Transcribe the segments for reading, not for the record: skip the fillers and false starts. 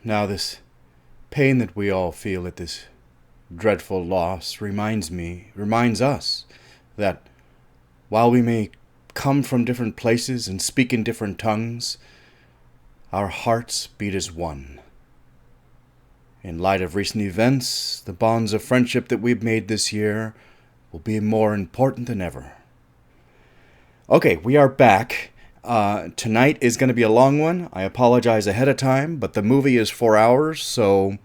Now, this pain that we all feel at this dreadful loss reminds us that while we may come from different places and speak in different tongues, our hearts beat as one. In light of recent events, the bonds of friendship that we've made this year will be more important than ever. Okay, we are back. Tonight is going to be a long one. I apologize ahead of time, but the movie is 4 hours, so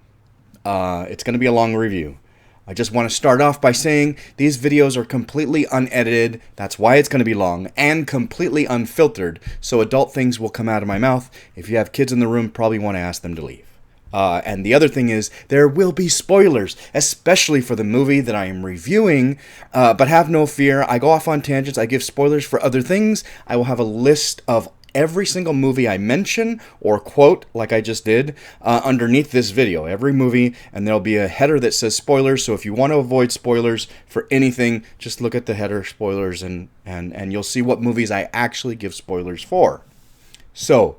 it's going to be a long review. I just want to start off by saying these videos are completely unedited. That's why it's going to be long, and completely unfiltered, so adult things will come out of my mouth. If you have kids in the room, probably want to ask them to leave. And the other thing is, there will be spoilers, especially for the movie that I am reviewing, but have no fear. I go off on tangents. I give spoilers for other things. I will have a list of every single movie I mention or quote, like I just did, underneath this video. Every movie, and there'll be a header that says spoilers, so if you want to avoid spoilers for anything, just look at the header spoilers, and you'll see what movies I actually give spoilers for. So,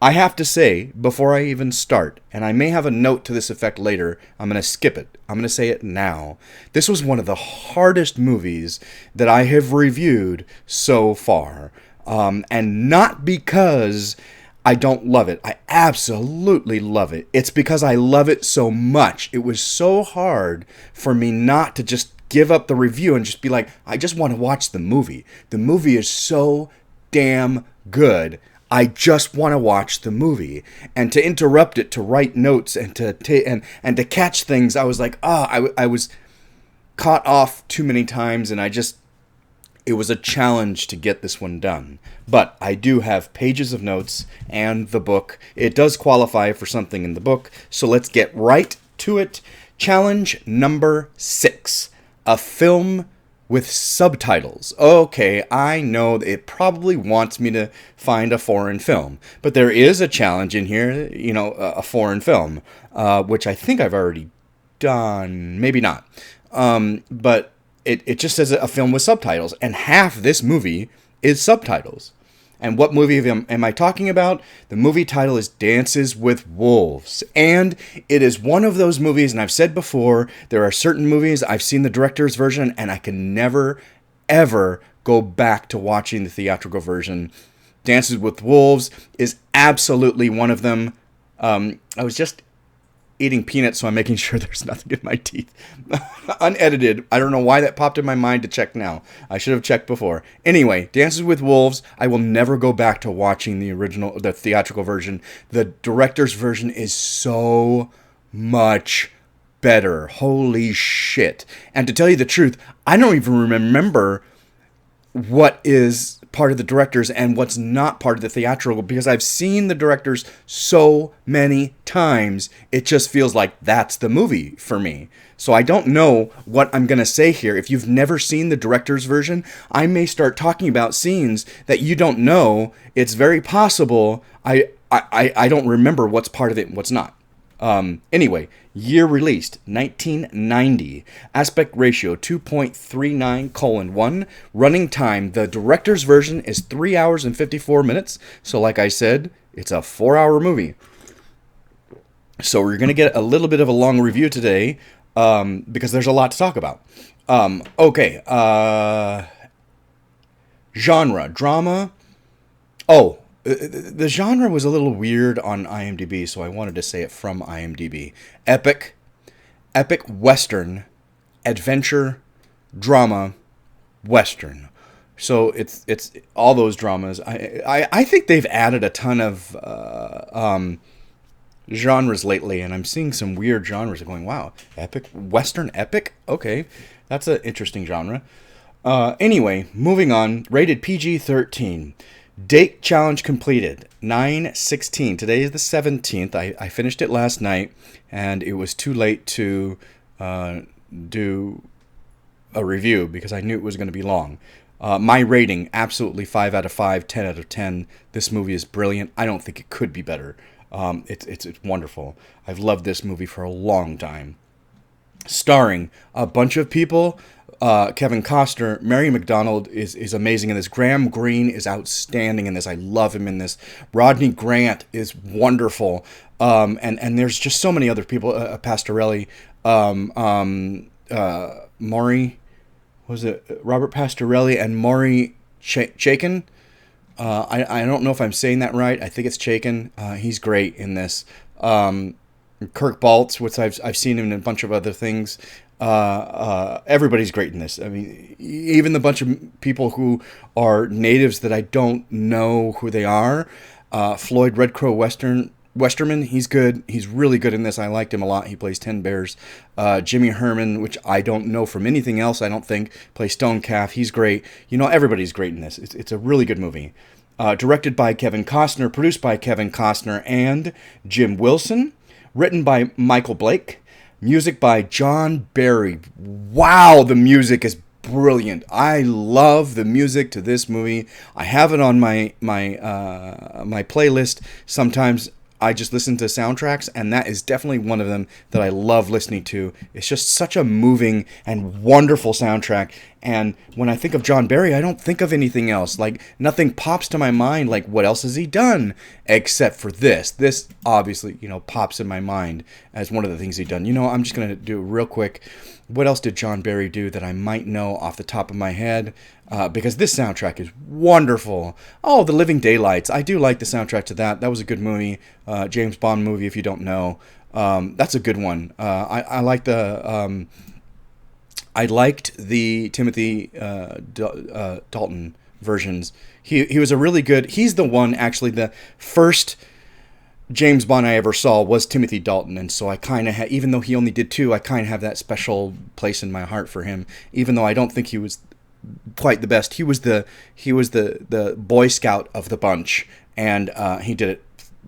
I have to say, before I even start, and I may have a note to this effect later, I'm going to skip it. I'm going to say it now. This was one of the hardest movies that I have reviewed so far. And not because I don't love it. I absolutely love it. It's because I love it so much. It was so hard for me not to just give up the review and just be like, I just want to watch the movie. The movie is so damn good. I just want to watch the movie, and to interrupt it, to write notes, and to catch things. I was like, I was caught off too many times, and it was a challenge to get this one done. But I do have pages of notes and the book. It does qualify for something in the book, so let's get right to it. Challenge number 6: a film with subtitles. Okay, I know it probably wants me to find a foreign film, but there is a challenge in here, a foreign film, which I think I've already done, maybe not. But it just says a film with subtitles, and half this movie is subtitles. And what movie am I talking about? The movie title is Dances with Wolves. And it is one of those movies, and I've said before, there are certain movies, I've seen the director's version, and I can never, ever go back to watching the theatrical version. Dances with Wolves is absolutely one of them. I was just eating peanuts, so I'm making sure there's nothing in my teeth. Unedited. I don't know why that popped in my mind to check now. I should have checked before. Anyway, Dances with Wolves, I will never go back to watching the theatrical version. The director's version is so much better. Holy shit. And to tell you the truth, I don't even remember what is part of the director's and what's not part of the theatrical, because I've seen the director's so many times, it just feels like that's the movie for me. So I don't know what I'm going to say here. If you've never seen the director's version, I may start talking about scenes that you don't know. It's very possible I don't remember what's part of it and what's not. Anyway, year released, 1990. Aspect ratio, 2.39:1. Running time, the director's version is 3 hours and 54 minutes. So like I said, it's a 4-hour movie. So we're going to get a little bit of a long review today, because there's a lot to talk about. Okay. Genre, drama. Oh, the genre was a little weird on IMDb, so I wanted to say it from IMDb. Epic Western, adventure, drama, Western. So it's all those dramas. I think they've added a ton of genres lately, and I'm seeing some weird genres. I'm going, wow, epic, Western epic? Okay, that's an interesting genre. Anyway, moving on. Rated PG-13. Date challenge completed, 9/16. Today is the 17th. I finished it last night, and it was too late to do a review because I knew it was going to be long. My rating, absolutely 5 out of 5, 10 out of 10. This movie is brilliant. I don't think it could be better. It's wonderful. I've loved this movie for a long time. Starring a bunch of people Kevin Costner. Mary McDonald is amazing in this. Graham Greene is outstanding in this. I love him in this. Rodney Grant is wonderful. And there's just so many other people. Pastorelli, Maury, was it Robert Pastorelli and Maury Chaykin? I don't know if I'm saying that right. I think it's Chaykin. He's great in this. Kirk Baltz, which I've seen him in a bunch of other things. Everybody's great in this. I mean, even the bunch of people who are natives that I don't know who they are. Floyd Red Crow Westerman, he's good. He's really good in this. I liked him a lot. He plays 10 Bears. Jimmy Herman, which I don't know from anything else, I don't think, plays Stone Calf. He's great. You know, everybody's great in this. It's a really good movie. Directed by Kevin Costner, produced by Kevin Costner and Jim Wilson. Written by Michael Blake. Music by John Barry. Wow, the music is brilliant. I love the music to this movie. I have it on my playlist. Sometimes I just listen to soundtracks, and that is definitely one of them that I love listening to. It's just such a moving and wonderful soundtrack. And when I think of John Barry, I don't think of anything else. Like, nothing pops to my mind. Like, what else has he done? Except for this. This obviously, pops in my mind as one of the things he's done. I'm just going to do it real quick. What else did John Barry do that I might know off the top of my head? Because this soundtrack is wonderful. Oh, The Living Daylights. I do like the soundtrack to that. That was a good movie. James Bond movie, if you don't know. That's a good one. I like the... I liked the Timothy Dalton versions. He was a really good... He's the one, actually, the first James Bond I ever saw was Timothy Dalton. And so I kind of had... Even though he only did 2, I kind of have that special place in my heart for him. Even though I don't think he was quite the best. He was the Boy Scout of the bunch. And he did it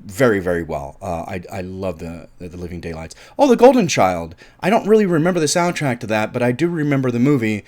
very, very well. I love the Living Daylights. Oh, The Golden Child. I don't really remember the soundtrack to that, but I do remember the movie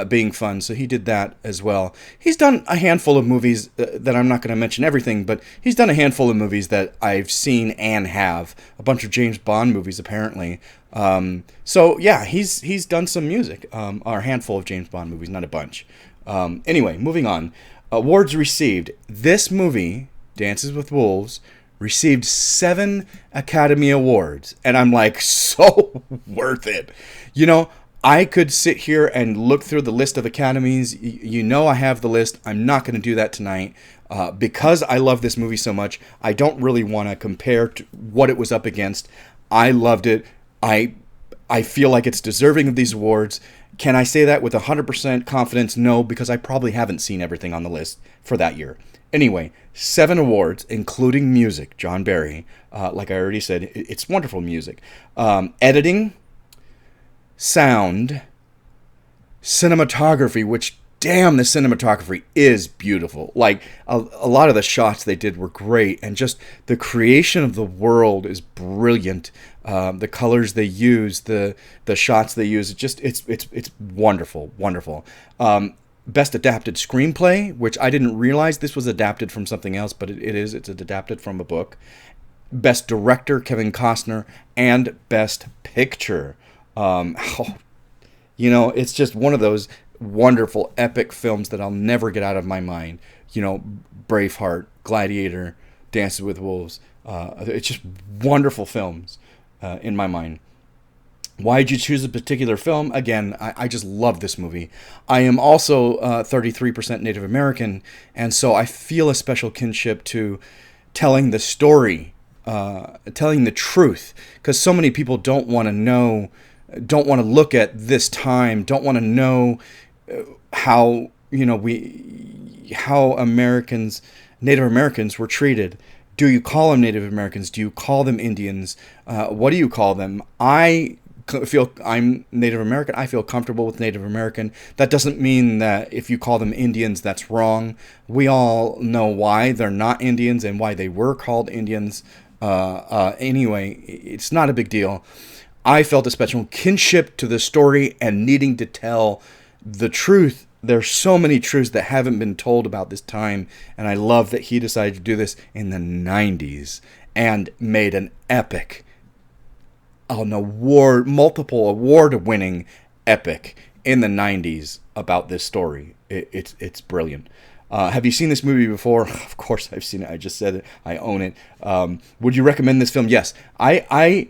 being fun, so he did that as well. He's done a handful of movies that I'm not going to mention everything, but he's done a handful of movies that I've seen and have. A bunch of James Bond movies, apparently. So, yeah, he's done some music. Or a handful of James Bond movies, not a bunch. Anyway, moving on. Awards received. This movie, Dances with Wolves, received 7 Academy Awards, and I'm like, so worth it. I could sit here and look through the list of academies. I have the list. I'm not going to do that tonight because I love this movie so much. I don't really want to compare to what it was up against. I loved it. I feel like it's deserving of these awards. Can I say that with 100% confidence? No, because I probably haven't seen everything on the list for that year. Anyway, 7 awards, including music. John Barry, like I already said, it's wonderful music. Editing, sound, cinematography, which, damn, the cinematography is beautiful. Like, a lot of the shots they did were great, and just the creation of the world is brilliant. The colors they use, the shots they use, it's wonderful, wonderful. Best Adapted Screenplay, which I didn't realize this was adapted from something else, but it is. It's adapted from a book. Best Director, Kevin Costner, and Best Picture. It's just one of those wonderful, epic films that I'll never get out of my mind. Braveheart, Gladiator, Dances with Wolves. It's just wonderful films in my mind. Why'd you choose a particular film? Again, I just love this movie. I am also 33% Native American, and so I feel a special kinship to telling the story, telling the truth, because so many people don't want to know, don't want to look at this time, don't want to know how Americans, Native Americans were treated. Do you call them Native Americans? Do you call them Indians? What do you call them? I'm Native American. I feel comfortable with Native American. That doesn't mean that if you call them Indians, that's wrong. We all know why they're not Indians and why they were called Indians. Anyway, it's not a big deal. I felt a special kinship to the story and needing to tell the truth. There's so many truths that haven't been told about this time, and I love that he decided to do this in the 90s and made an epic, multiple award-winning epic in the 90s about this story. It's brilliant. Have you seen this movie before? Of course I've seen it. I just said it. I own it. Would you recommend this film? Yes. I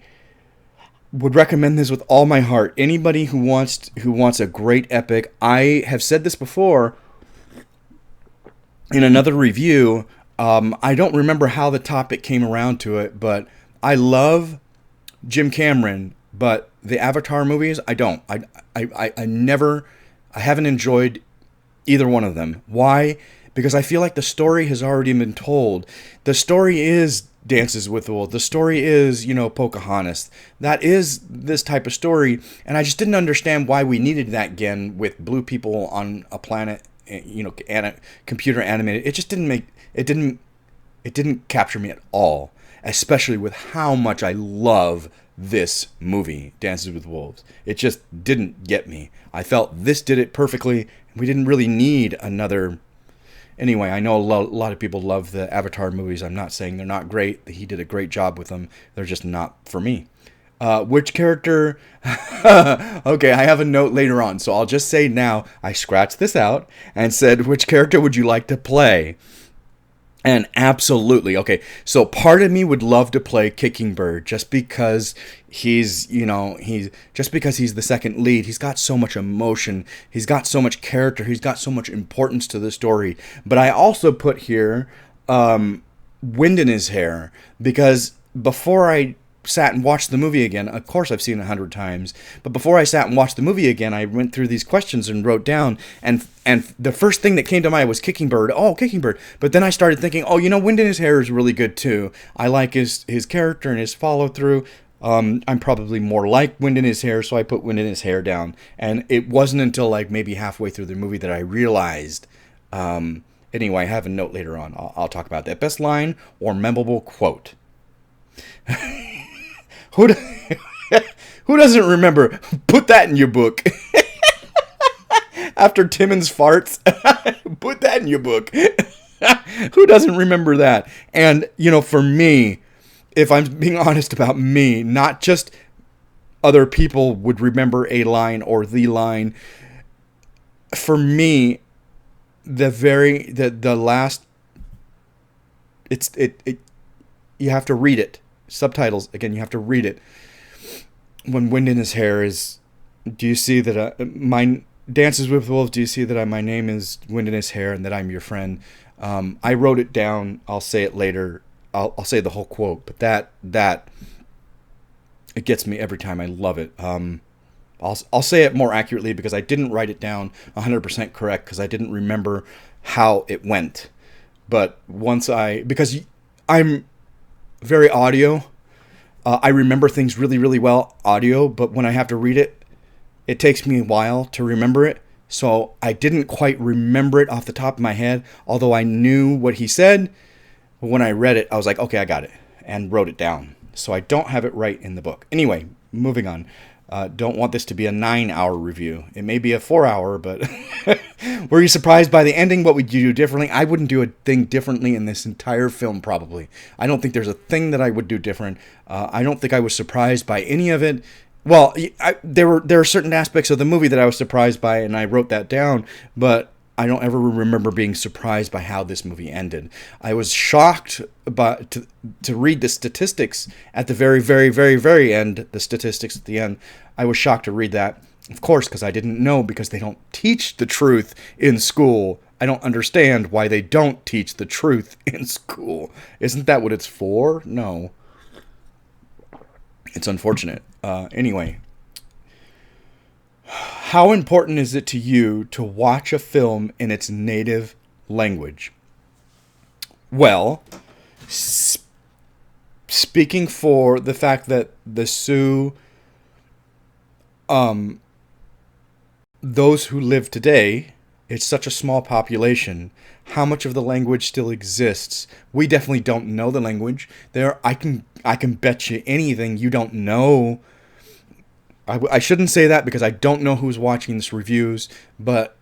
would recommend this with all my heart. Anybody who wants a great epic. I have said this before in another review. I don't remember how the topic came around to it, but I love Jim Cameron, but the Avatar movies, I don't. I haven't enjoyed either one of them. Why? Because I feel like the story has already been told. The story is Dances with Wolves. The story is, Pocahontas. That is this type of story, and I just didn't understand why we needed that again with blue people on a planet, computer animated. It just didn't capture me at all, especially with how much I love this movie, Dances with Wolves. It just didn't get me. I felt this did it perfectly. We didn't really need another. Anyway, I know a lot of people love the Avatar movies. I'm not saying they're not great. He did a great job with them. They're just not for me. Which character? Okay, I have a note later on, so I'll just say now, I scratched this out and said, which character would you like to play? And absolutely, okay, so part of me would love to play Kicking Bird just because he's the second lead. He's got so much emotion. He's got so much character. He's got so much importance to the story. But I also put here wind in his hair because before I sat and watched the movie again, of course I've seen it 100 times, but before I sat and watched the movie again, I went through these questions and wrote down, and the first thing that came to mind was Kicking Bird. Oh, Kicking Bird. But then I started thinking, wind in his hair is really good too. I like his character and his follow through. I'm probably more like wind in his hair, so I put wind in his hair down. And it wasn't until like maybe halfway through the movie that I realized. Anyway, I have a note later on. I'll talk about that. Best line or memorable quote. Who doesn't remember? Put that in your book. After Timmons farts, put that in your book. Who doesn't remember that? And, for me, if I'm being honest about me, not just other people would remember a line or the line. For me, the last, you have to read it. Subtitles, again, you have to read it. When wind in his hair is, do you see that my Dances with Wolves, do you see that my name is wind in his hair and that I'm your friend? I wrote it down. I'll say it later. I'll say the whole quote, but that it gets me every time. I love it. I'll say it more accurately because I didn't write it down 100% correct because I didn't remember how it went. But because I'm very audio. I remember things really, really well audio, but when I have to read it, it takes me a while to remember it. So I didn't quite remember it off the top of my head, although I knew what he said. But when I read it, I was like, okay, I got it, and wrote it down. So I don't have it right in the book. Anyway, moving on. Don't want this to be a 9-hour review. It may be a 4-hour, but were you surprised by the ending? What would you do differently? I wouldn't do a thing differently in this entire film, probably. I don't think there's a thing that I would do different. I don't think I was surprised by any of it. Well, there are certain aspects of the movie that I was surprised by, and I wrote that down, but I don't ever remember being surprised by how this movie ended. I was shocked to read the statistics at the very, very, very, very end, the statistics at the end. I was shocked to read that, of course, because I didn't know, because they don't teach the truth in school. I don't understand why they don't teach the truth in school. Isn't that what it's for? No. It's unfortunate. Anyway. How important is it to you to watch a film in its native language? Well, speaking for the fact that the Sioux, those who live today, it's such a small population. How much of the language still exists? We definitely don't know the language. I can bet you anything you don't know. I shouldn't say that because I don't know who's watching this reviews, but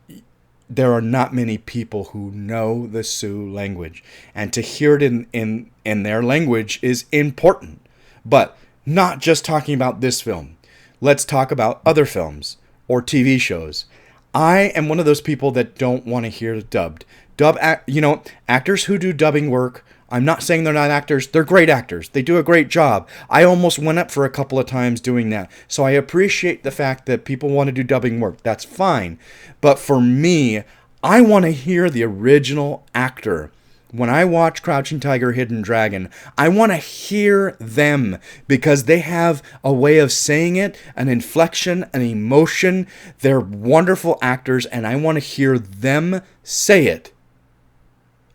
there are not many people who know the Sioux language. And to hear it in their language is important. But not just talking about this film. Let's talk about other films. or TV shows. I am one of those people that don't want to hear dubbed. Actors who do dubbing work, I'm not saying they're not actors. They're great actors. They do a great job. I almost went up for a couple of times doing that. So I appreciate the fact that people want to do dubbing work. That's fine. But for me, I want to hear the original actor. When I watch Crouching Tiger, Hidden Dragon, I want to hear them because they have a way of saying it, an inflection, an emotion. They're wonderful actors, and I want to hear them say it.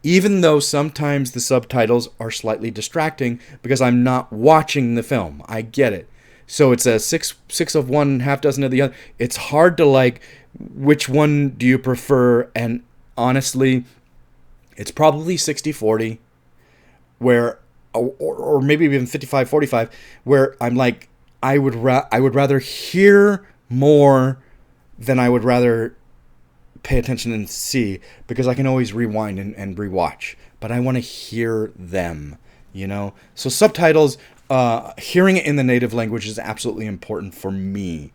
Even though sometimes the subtitles are slightly distracting because I'm not watching the film. I get it. So it's a six of one, half dozen of the other. It's hard to like, which one do you prefer? And honestly, it's probably 60-40, where, or maybe even 55-45, where I'm like, I would rather hear more than I would rather pay attention and see, because I can always rewind and rewatch. But I want to hear them, So subtitles, hearing it in the native language is absolutely important for me.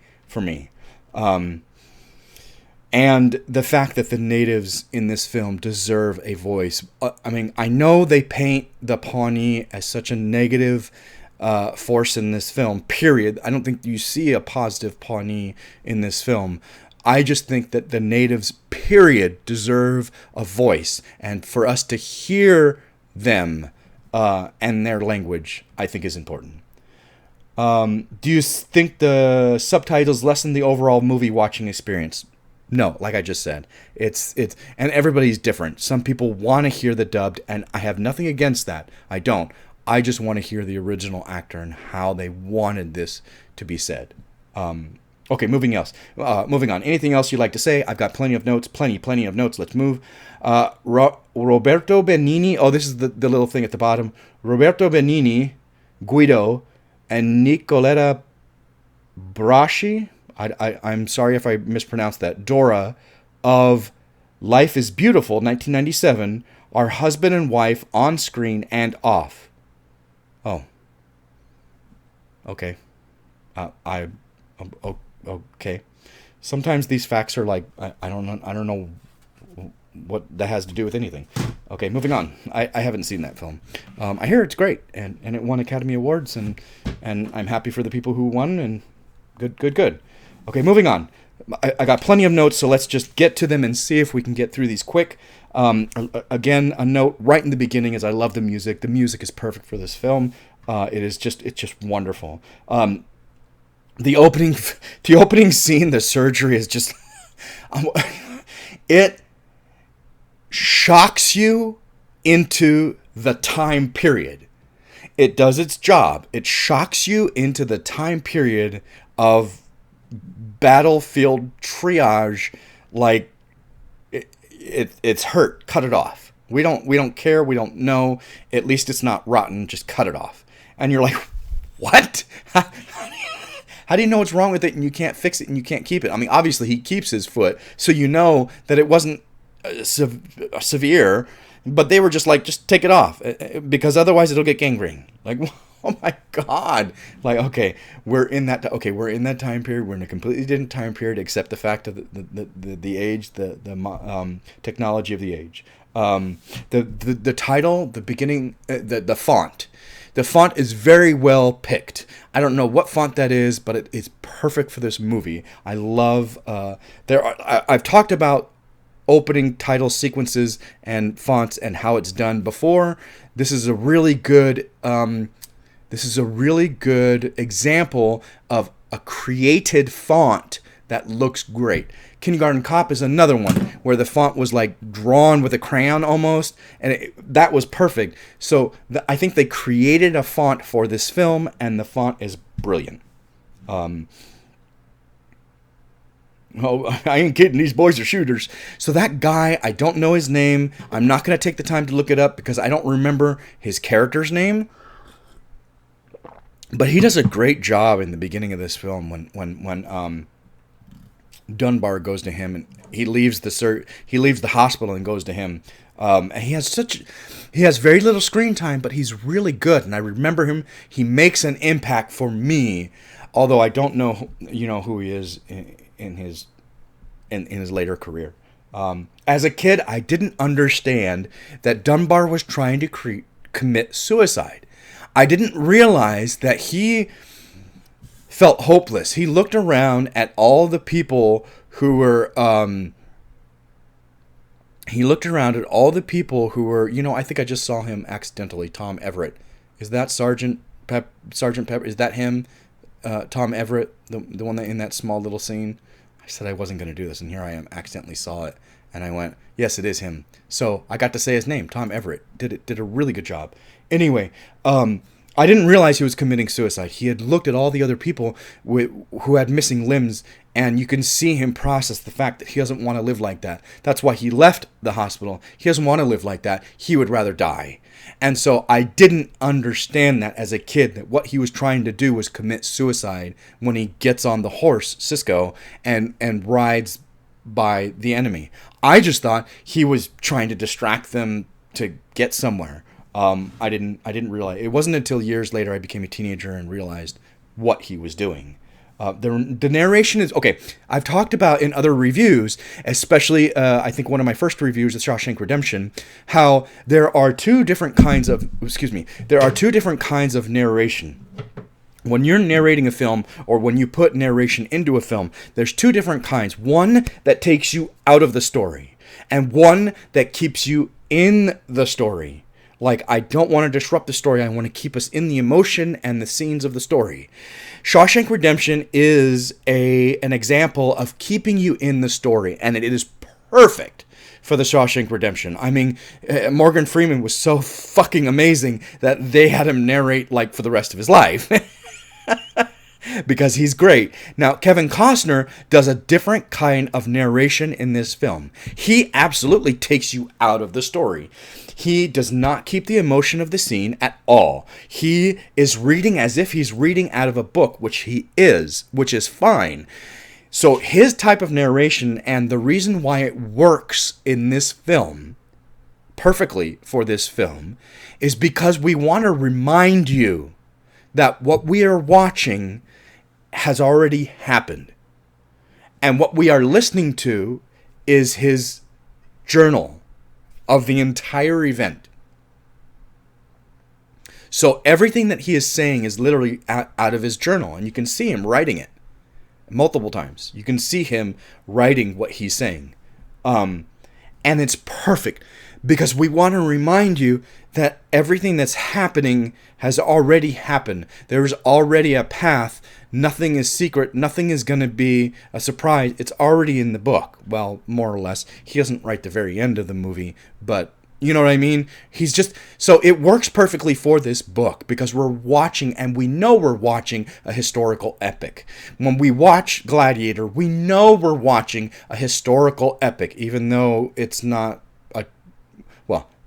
And the fact that the natives in this film deserve a voice. I know they paint the Pawnee as such a negative force in this film, period. I don't think you see a positive Pawnee in this film. I just think that the natives, period, deserve a voice. And for us to hear them and their language, I think is important. Do you think the subtitles lessen the overall movie watching experience? No, like I just said, it's and everybody's different. Some people want to hear the dubbed, and I have nothing against that. I don't. I just want to hear the original actor and how they wanted this to be said. Okay, moving on. Anything else you'd like to say? I've got plenty of notes. Plenty of notes. Let's move. Roberto Benigni. Oh, this is the little thing at the bottom. Roberto Benigni, Guido, and Nicoletta Braschi. I'm sorry if I mispronounced that. Dora of Life is Beautiful, 1997, are husband and wife on screen and off. Oh. Okay. Okay. Sometimes these facts are like, I don't know what that has to do with anything. Okay, moving on. I haven't seen that film. I hear it's great, and it won Academy Awards, and I'm happy for the people who won, and good. Okay, moving on. I got plenty of notes, so let's just get to them and see if we can get through these quick. Again, a note right in the beginning is I love the music. The music is perfect for this film. It's just wonderful. The opening scene, the surgery is just it shocks you into the time period. It does its job. It shocks you into the time period of battlefield triage. Like it's hurt. Cut it off. We don't care. We don't know. At least it's not rotten. Just cut it off. And you're like, what? How do you know what's wrong with it and you can't fix it and you can't keep it? I mean, obviously he keeps his foot, so you know that it wasn't severe, but they were just like, just take it off because otherwise it'll get gangrene. Like, oh my God! Like, okay, we're in that time period. We're in a completely different time period, except the fact of the age, the technology of the age. The title, the beginning, the font. The font is very well picked. I don't know what font that is, but it is perfect for this movie. I love. I've talked about opening title sequences and fonts and how it's done before. This is a really good. This is a really good example of a created font that looks great. Kindergarten Cop is another one where the font was like drawn with a crayon almost, and that was perfect. So I think they created a font for this film, and the font is brilliant. Oh, I ain't kidding. These boys are shooters. So that guy, I don't know his name. I'm not going to take the time to look it up because I don't remember his character's name. But he does a great job in the beginning of this film when Dunbar goes to him and he leaves the hospital and goes to him. And he has very little screen time, but he's really good. And I remember him. He makes an impact for me, although I don't know, who he is in his later career. As a kid, I didn't understand that Dunbar was trying to commit suicide. I didn't realize that he felt hopeless. He looked around at all the people who were, I think I just saw him accidentally, Tom Everett. Is that Sergeant Pepper? Is that him? Tom Everett, the one that in that small little scene? I said I wasn't going to do this, and here I am, accidentally saw it. And I went, yes, it is him. So I got to say his name, Tom Everett. Did a really good job. Anyway, I didn't realize he was committing suicide. He had looked at all the other people who had missing limbs, and you can see him process the fact that he doesn't want to live like that. That's why he left the hospital. He doesn't want to live like that. He would rather die. And so I didn't understand that as a kid, that what he was trying to do was commit suicide when he gets on the horse, Cisco, and rides by the enemy. I just thought he was trying to distract them to get somewhere. I didn't realize. It wasn't until years later I became a teenager and realized what he was doing. The narration is okay. I've talked about in other reviews, especially I think one of my first reviews of Shawshank Redemption, how there are two different kinds of narration. When you're narrating a film, or when you put narration into a film, there's two different kinds. One that takes you out of the story, and one that keeps you in the story. Like, I don't want to disrupt the story. I want to keep us in the emotion and the scenes of the story. Shawshank Redemption is an example of keeping you in the story, and it is perfect for the Shawshank Redemption. I mean, Morgan Freeman was so fucking amazing that they had him narrate, like, for the rest of his life. Because he's great. Now, Kevin Costner does a different kind of narration in this film. He absolutely takes you out of the story. He does not keep the emotion of the scene at all. He is reading as if he's reading out of a book, which is fine. So his type of narration, and the reason why it works in this film, perfectly for this film, is because we want to remind you that what we are watching has already happened. And what we are listening to is his journal of the entire event. So everything that he is saying is literally out of his journal, and you can see him writing it multiple times. You can see him writing what he's saying. And it's perfect because we want to remind you that everything that's happening has already happened. There's already a path. Nothing is secret. Nothing is going to be a surprise. It's already in the book. Well, more or less. He doesn't write the very end of the movie, but you know what I mean? So it works perfectly for this book because we're watching, and we know we're watching a historical epic. When we watch Gladiator, we know we're watching a historical epic, even though it's not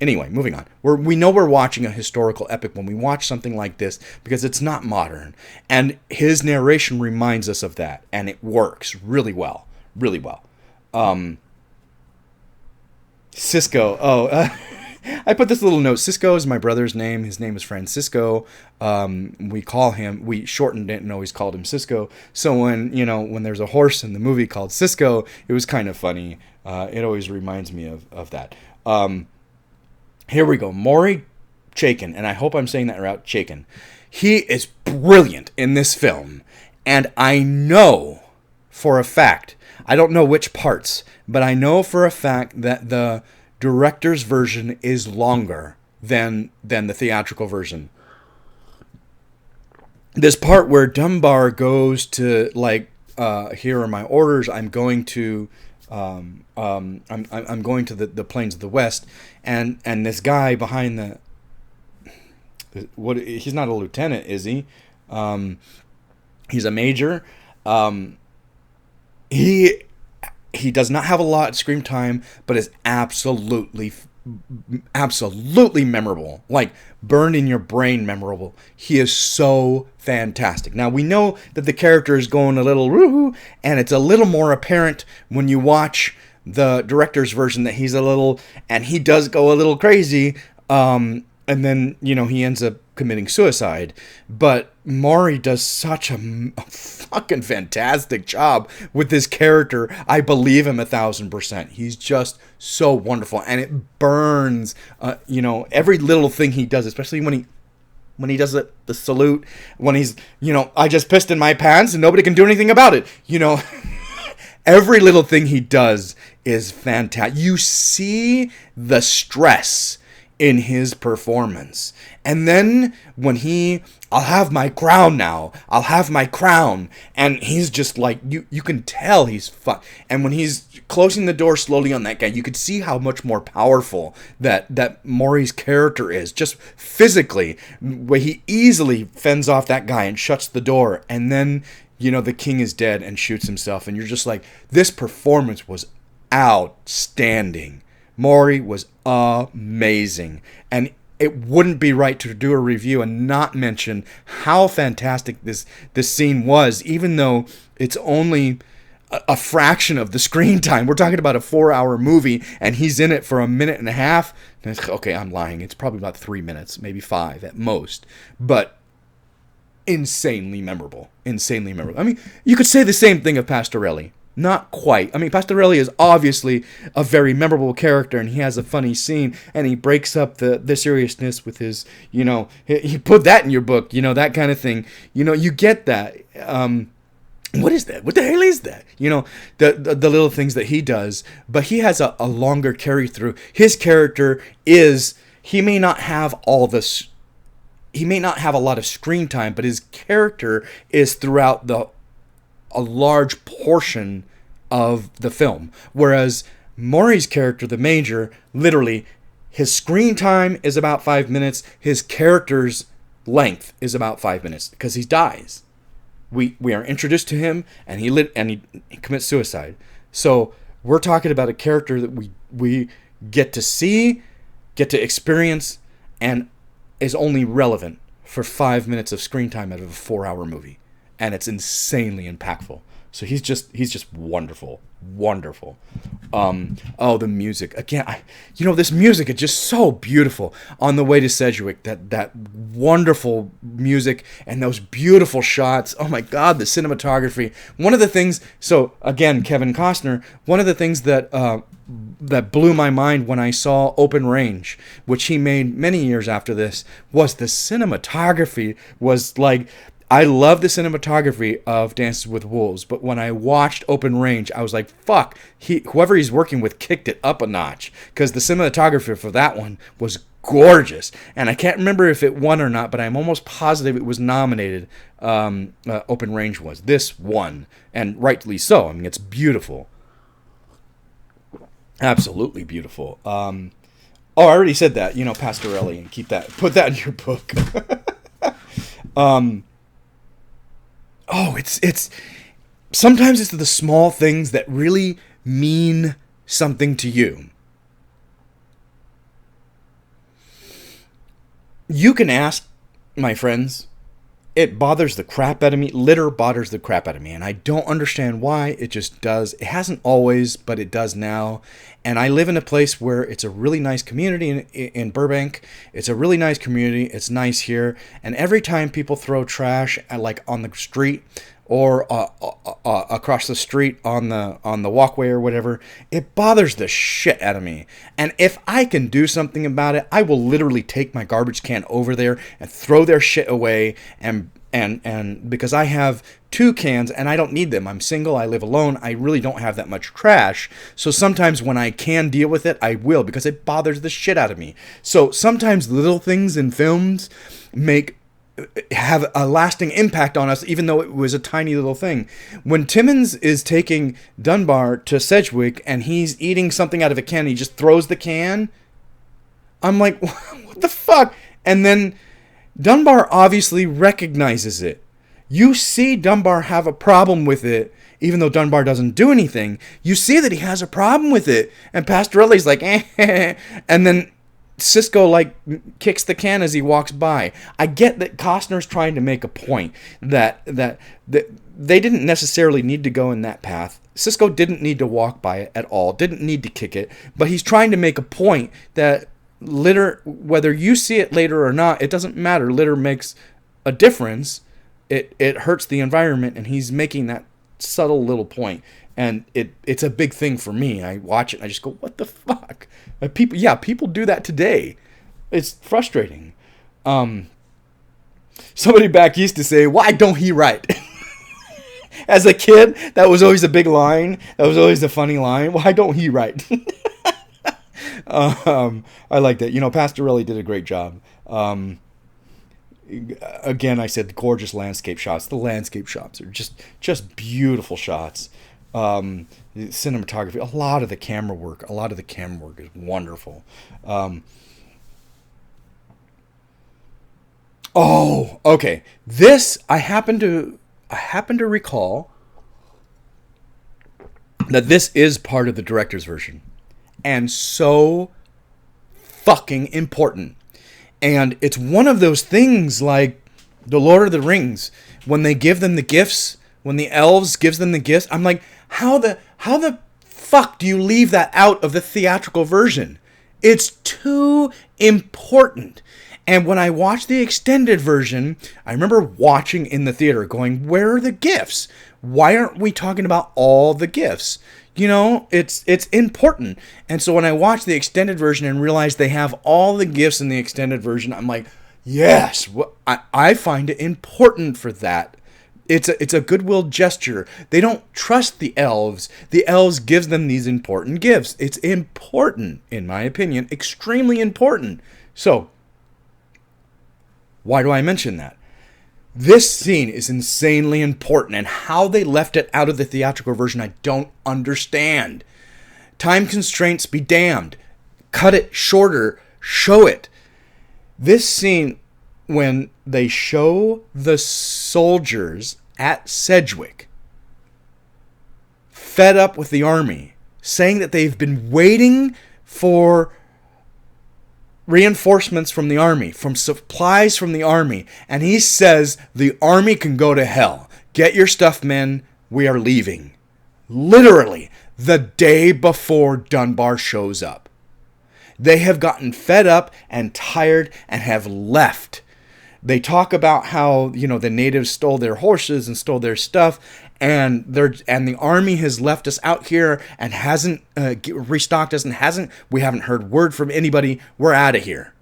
anyway, moving on. We know we're watching a historical epic when we watch something like this because it's not modern. And his narration reminds us of that. And it works really well. Really well. Cisco. I put this little note. Cisco is my brother's name. His name is Francisco. We shortened it and always called him Cisco. So when there's a horse in the movie called Cisco, it was kind of funny. It always reminds me of that. Here we go. Maury Chaykin, and I hope I'm saying that right, Chaykin. He is brilliant in this film, and I know for a fact, I don't know which parts, but I know for a fact that the director's version is longer than the theatrical version. This part where Dunbar goes to, like, here are my orders, I'm going to I'm going to the plains of the West, and this guy behind he's not a lieutenant, is he? He's a major. He does not have a lot of screen time, but is absolutely memorable, like burned in your brain memorable. He is so fantastic. Now we know that the character is going a little woohoo, and it's a little more apparent when you watch the director's version that he does go a little crazy, and then he ends up committing suicide. But Maury does such a fucking fantastic job with this character. I believe him 1,000%. He's just so wonderful, and it burns. Every little thing he does, especially when he does the salute, when he's, I just pissed in my pants and nobody can do anything about it. Every little thing he does is fantastic. You see the stress in his performance. And then when I'll have my crown now. I'll have my crown. And he's just like, you can tell he's fun. And when he's closing the door slowly on that guy, you could see how much more powerful that Maury's character is. Just physically, where he easily fends off that guy and shuts the door. And then, the king is dead and shoots himself. And you're just like, this performance was outstanding. Maury was amazing. And it wouldn't be right to do a review and not mention how fantastic this scene was, even though it's only a fraction of the screen time. We're talking about a 4-hour movie, and he's in it for a minute and a half. Okay, I'm lying. It's probably about 3 minutes, maybe 5 at most. But insanely memorable. Insanely memorable. I mean, you could say the same thing of Pastorelli. Not quite. I mean, Pastorelli is obviously a very memorable character, and he has a funny scene, and he breaks up the seriousness with his, he put that in your book, that kind of thing. You get that. What is that? What the hell is that? The little things that he does, but he has a longer carry through. His character he may not have all this, he may not have a lot of screen time, but his character is throughout a large portion of the film. Whereas Maury's character, the Major, literally, his screen time is about 5 minutes. His character's length is about 5 minutes because he dies. We are introduced to him, and he commits suicide. So we're talking about a character that we get to see, get to experience, and is only relevant for 5 minutes of screen time out of a 4-hour movie. And it's insanely impactful. So he's just wonderful. Wonderful. The music. Again, this music is just so beautiful. On the way to Sedgwick, that wonderful music and those beautiful shots. Oh my God, the cinematography. One of the things, so again, Kevin Costner, one of the things that blew my mind when I saw Open Range, which he made many years after this, was the cinematography was like, I love the cinematography of Dances with Wolves, but when I watched Open Range, I was like, fuck, whoever he's working with kicked it up a notch, because the cinematography for that one was gorgeous. And I can't remember if it won or not, but I'm almost positive it was nominated. Open Range was. This won, and rightly so. I mean, it's beautiful. Absolutely beautiful. I already said that, Pastorelli, and put that in your book. It's sometimes it's the small things that really mean something to you. You can ask my friends. It bothers the crap out of me. Litter bothers the crap out of me, and I don't understand why. It just does. It hasn't always, but it does now. And I live in a place where it's a really nice community in Burbank. It's a really nice community. It's nice here. And every time people throw trash like on the street or across the street on the walkway or whatever, it bothers the shit out of me. And if I can do something about it, I will literally take my garbage can over there and throw their shit away. And because I have 2 cans and I don't need them. I'm single, I live alone, I really don't have that much trash. So sometimes when I can deal with it, I will, because it bothers the shit out of me. So sometimes little things in films have a lasting impact on us, even though it was a tiny little thing. When Timmons is taking Dunbar to Sedgwick and he's eating something out of a can, he just throws the can. I'm like, what the fuck? And then Dunbar obviously recognizes it. You see Dunbar have a problem with it, even though Dunbar doesn't do anything. You see that he has a problem with it. And Pastorelli's like, eh. And then Sisko kicks the can as he walks by. I get that Costner's trying to make a point that they didn't necessarily need to go in that path. Sisko didn't need to walk by it at all, didn't need to kick it, but he's trying to make a point that litter, whether you see it later or not, it doesn't matter. Litter makes a difference. It hurts the environment, and he's making that subtle little point. And it's a big thing for me. I watch it and I just go, what the fuck? People do that today. It's frustrating. Somebody back used to say, why don't he write? As a kid, that was always a big line. That was always a funny line. Why don't he write? I like that. Pastorelli did a great job. Again, I said gorgeous landscape shots. The landscape shots are just beautiful shots. Cinematography, a lot of the camera work is wonderful. Okay. This I happen to recall that this is part of the director's version, and so fucking important. And it's one of those things like the Lord of the Rings, when they give them the gifts, when the elves gives them the gifts, I'm like, how the fuck do you leave that out of the theatrical version? It's too important. And when I watched the extended version, I remember watching in the theater going, where are the gifts? Why aren't we talking about all the gifts? It's important. And so when I watched the extended version and realized they have all the gifts in the extended version, I'm like, yes, I find it important for that. It's a goodwill gesture. They don't trust the elves. The elves gives them these important gifts. It's important, in my opinion, extremely important. So, why do I mention that? This scene is insanely important, and how they left it out of the theatrical version, I don't understand. Time constraints be damned. Cut it shorter. Show it. This scene, when they show the soldiers at Sedgwick, fed up with the army, saying that they've been waiting for reinforcements from the army, from supplies from the army, and he says the army can go to hell. Get your stuff, men. We are leaving. Literally, the day before Dunbar shows up. They have gotten fed up and tired and have left. They talk about how, the natives stole their horses and stole their stuff, and the army has left us out here and hasn't restocked us, and we haven't heard word from anybody. We're out of here.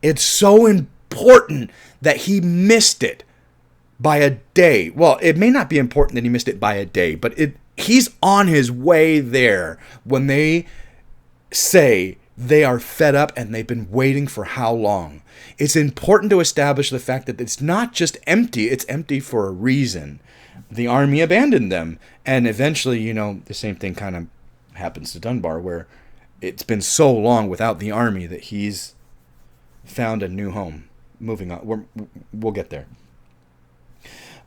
It's so important that he missed it by a day. Well, it may not be important that he missed it by a day, but he's on his way there when they say they are fed up and they've been waiting for how long. It's important to establish the fact that it's not just empty, it's empty for a reason. The army abandoned them, and eventually, the same thing kind of happens to Dunbar, where it's been so long without the army that he's found a new home. Moving on, we'll get there.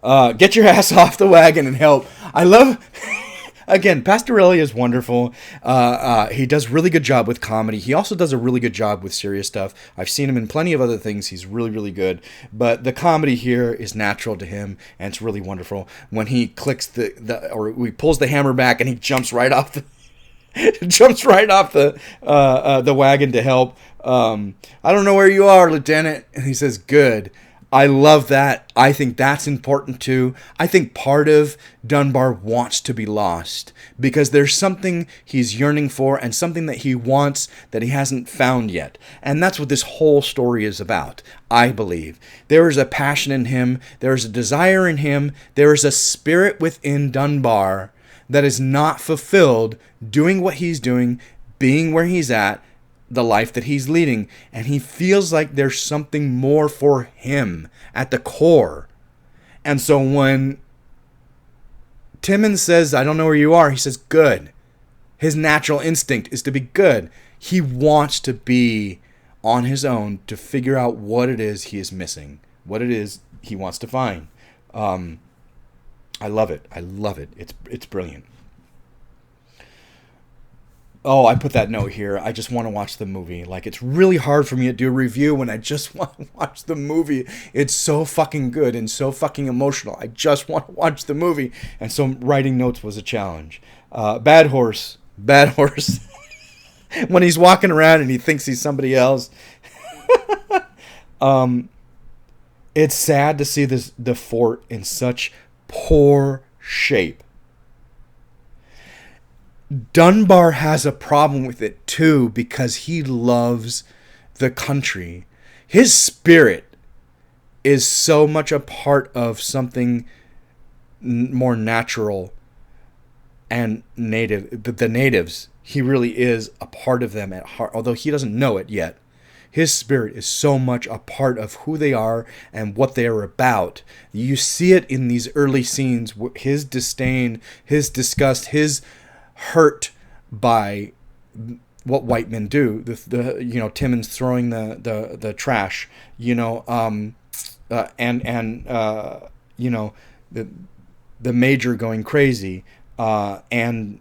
Get your ass off the wagon and help. I love... Again, Pastorelli is wonderful. He does a really good job with comedy. He also does a really good job with serious stuff. I've seen him in plenty of other things. He's really, really good. But the comedy here is natural to him, and it's really wonderful. When he clicks or he pulls the hammer back, and he jumps right off the wagon to help. I don't know where you are, Lieutenant. And he says, good. I love that. I think that's important too. I think part of Dunbar wants to be lost because there's something he's yearning for and something that he wants that he hasn't found yet. And that's what this whole story is about, I believe. There is a passion in him. There is a desire in him. There is a spirit within Dunbar that is not fulfilled doing what he's doing, being where he's at, the life that he's leading, and he feels like there's something more for him at the core. And so when Timmons says, I don't know where you are, he says, good. His natural instinct is to be good. He wants to be on his own to figure out what it is he is missing, what it is he wants to find. I love it. I love it. It's brilliant. Oh, I put that note here. I just want to watch the movie. Like, it's really hard for me to do a review when I just want to watch the movie. It's so fucking good and so fucking emotional. I just want to watch the movie. And so writing notes was a challenge. Bad Horse. when he's walking around and he thinks he's somebody else. It's sad to see the fort in such poor shape. Dunbar has a problem with it too because he loves the country. His spirit is so much a part of something more natural and native. The natives, he really is a part of them at heart, although he doesn't know it yet. His spirit is so much a part of who they are and what they are about. You see it in these early scenes, his disdain, his disgust, his hurt by what white men do. The Timmons throwing the trash, and the major going crazy, and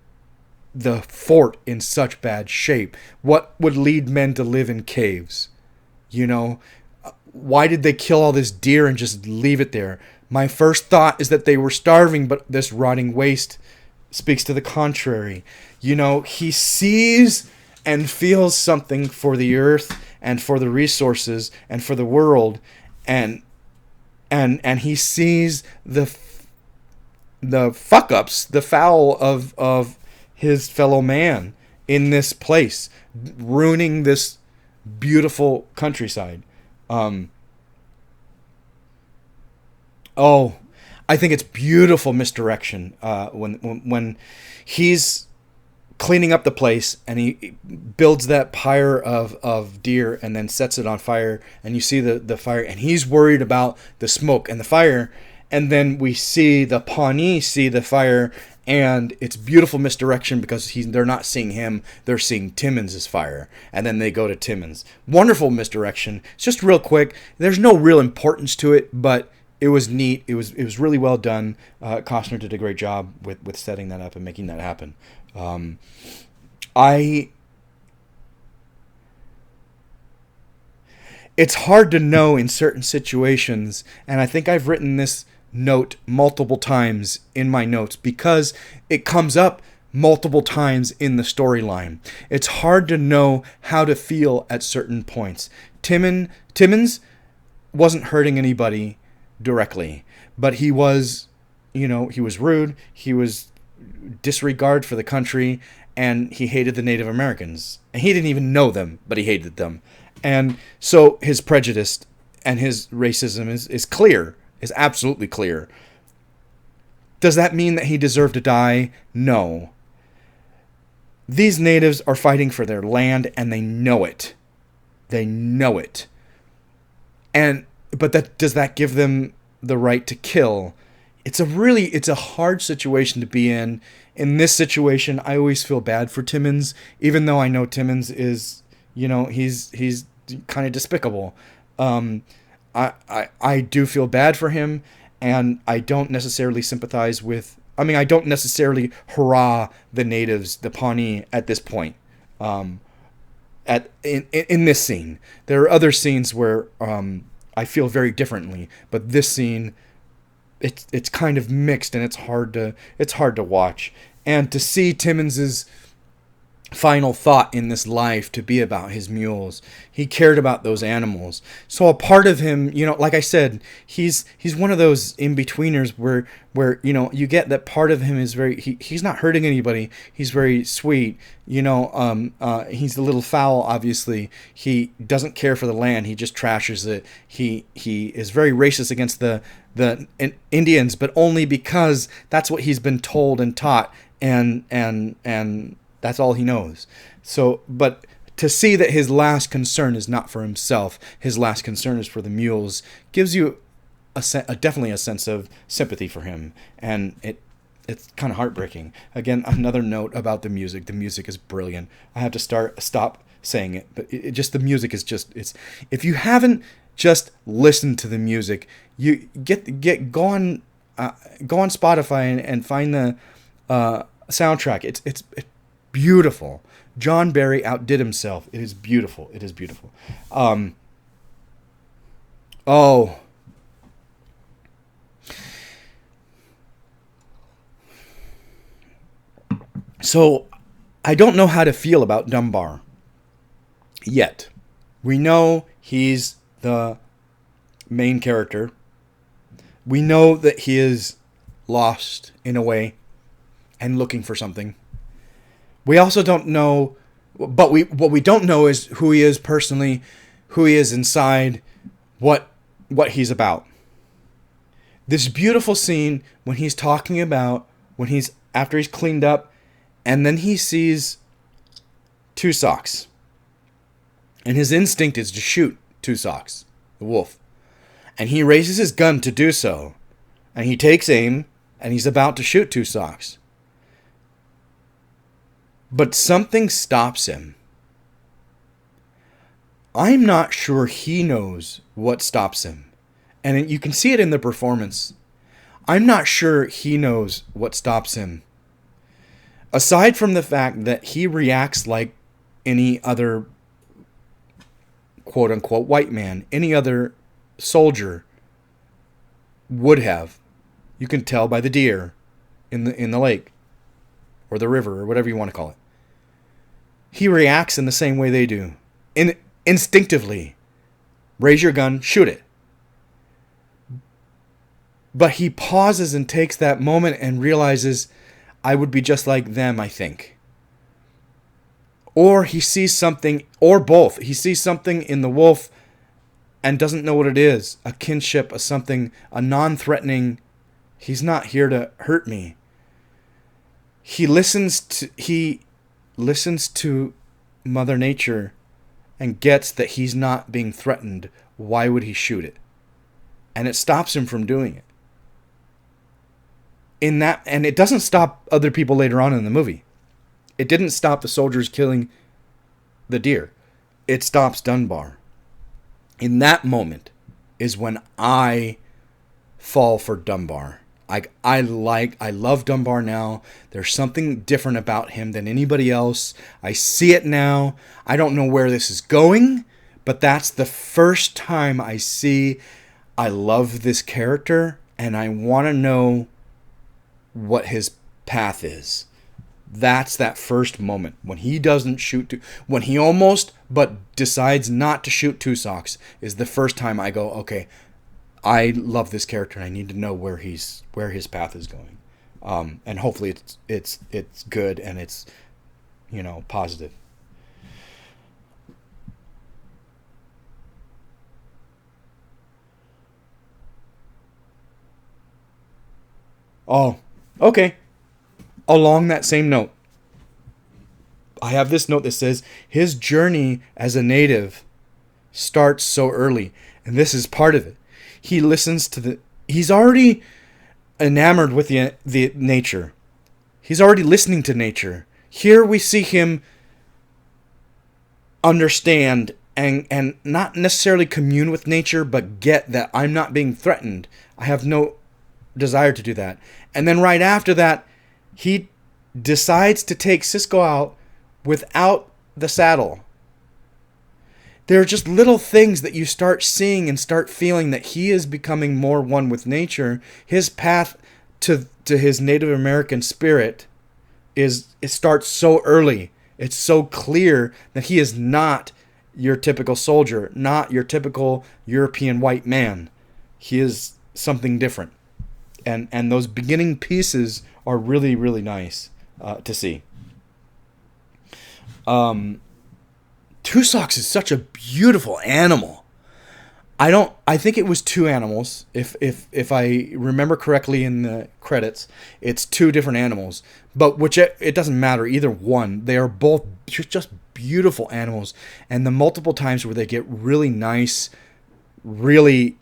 the fort in such bad shape. What would lead men to live in caves? Why did they kill all this deer and just leave it there? My first thought is that they were starving, but this rotting waste speaks to the contrary. He sees and feels something for the earth and for the resources and for the world, and he sees the fuck ups, the foul of his fellow man in this place, ruining this beautiful countryside. I think it's beautiful misdirection when he's cleaning up the place and he builds that pyre of deer and then sets it on fire, and you see the fire, and he's worried about the smoke and the fire, and then we see the Pawnee see the fire. And it's beautiful misdirection because they're not seeing him, they're seeing Timmons' fire. And then they go to Timmons. Wonderful misdirection. It's just real quick. There's no real importance to it, but it was neat. It was really well done. Costner did a great job with setting that up and making that happen. It's hard to know in certain situations, and I think I've written this note multiple times in my notes because it comes up multiple times in the storyline. It's hard to know how to feel at certain points. Timmons wasn't hurting anybody directly, but he was rude, he was disregard for the country, and he hated the Native Americans. And he didn't even know them, but he hated them. And so his prejudice and his racism is clear. Is absolutely clear. Does that mean that he deserved to die? No. These natives are fighting for their land, and they know it. They know it. But does that give them the right to kill? It's a hard situation to be in. In this situation, I always feel bad for Timmons, even though I know Timmons is, he's kind of despicable. I do feel bad for him, and I don't necessarily sympathize with... I don't necessarily hurrah the natives, the Pawnee, at this point. In this scene. There are other scenes where I feel very differently, but this scene, it's kind of mixed, and it's hard to watch. And to see Timmons's final thought in this life to be about his mules. He cared about those animals. So a part of him, like I said, he's one of those in-betweeners where you get that part of him is he's not hurting anybody. He's very sweet. He's a little foul, obviously. He doesn't care for the land. He just trashes it. He is very racist against the Indians, but only because that's what he's been told and taught, and that's all he knows. So, but to see that his last concern is not for himself, his last concern is for the mules, gives you definitely a sense of sympathy for him, and it's kind of heartbreaking. Again, another note about the music. The music is brilliant. I have to stop saying it, but the music is it's. If you haven't just listened to the music, you go on Spotify and find the soundtrack. It's beautiful. John Barry outdid himself. It is beautiful. It is beautiful. So I don't know how to feel about Dunbar yet. We know he's the main character. We know that he is lost in a way and looking for something. We also don't know, but what we don't know is who he is personally, who he is inside, what he's about. This beautiful scene when he's talking about after he's cleaned up, and then he sees Two Socks. And his instinct is to shoot Two Socks, the wolf. And he raises his gun to do so. And he takes aim, and he's about to shoot Two Socks. But something stops him. I'm not sure he knows what stops him. And you can see it in the performance. I'm not sure he knows what stops him. Aside from the fact that he reacts like any other quote-unquote white man, any other soldier would have. You can tell by the deer in the lake or the river or whatever you want to call it. He reacts in the same way they do. Instinctively. Raise your gun, shoot it. But he pauses and takes that moment and realizes, I would be just like them, I think. Or he sees something, or both. He sees something in the wolf and doesn't know what it is. A kinship, a something, a non-threatening, he's not here to hurt me. He listens to Mother Nature and gets that he's not being threatened. Why would he shoot it? And it stops him from doing it. And it doesn't stop other people later on in the movie. It didn't stop the soldiers killing the deer. It stops Dunbar. In that moment is when I fall for Dunbar. I love Dunbar now. There's something different about him than anybody else. I see it now. I don't know where this is going, but that's the first time I love this character, and I want to know what his path is. That's that first moment when he doesn't shoot, when he almost but decides not to shoot Two Socks, is the first time I go, okay, I love this character and I need to know where his path is going, and hopefully it's good and it's positive. Oh, okay. Along that same note, I have this note that says his journey as a native starts so early, and this is part of it. He listens to he's already enamored with the nature. He's already listening to nature. Here we see him understand and not necessarily commune with nature, but get that I'm not being threatened. I have no desire to do that. And then right after that, he decides to take Cisco out without the saddle. There are just little things that you start seeing and start feeling that he is becoming more one with nature. His path to his Native American spirit it starts so early. It's so clear that he is not your typical soldier, not your typical European white man. He is something different. And those beginning pieces are really, really nice to see. Two Socks is such a beautiful animal. I think it was two animals. If I remember correctly in the credits, it's two different animals. But it doesn't matter, either one. They are both just beautiful animals. And the multiple times where they get really nice, really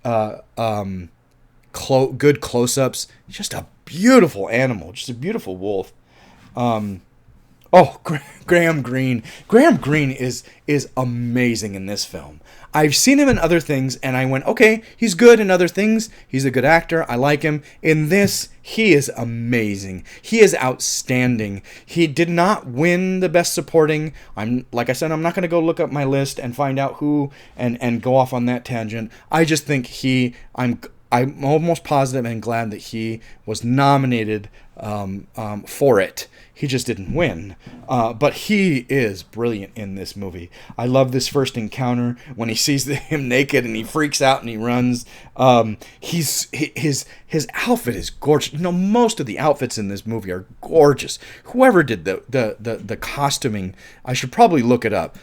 good close-ups. Just a beautiful animal. Just a beautiful wolf. Graham Greene. Graham Greene is amazing in this film. I've seen him in other things, and I went, okay, he's good in other things. He's a good actor. I like him. In this, he is amazing. He is outstanding. He did not win the Best Supporting. Like I said, I'm not going to go look up my list and find out who and go off on that tangent. I just think I'm almost positive and glad that he was nominated for it. He just didn't win. But he is brilliant in this movie. I love this first encounter when he sees him naked and he freaks out and he runs. His outfit is gorgeous. Most of the outfits in this movie are gorgeous. Whoever did the costuming, I should probably look it up.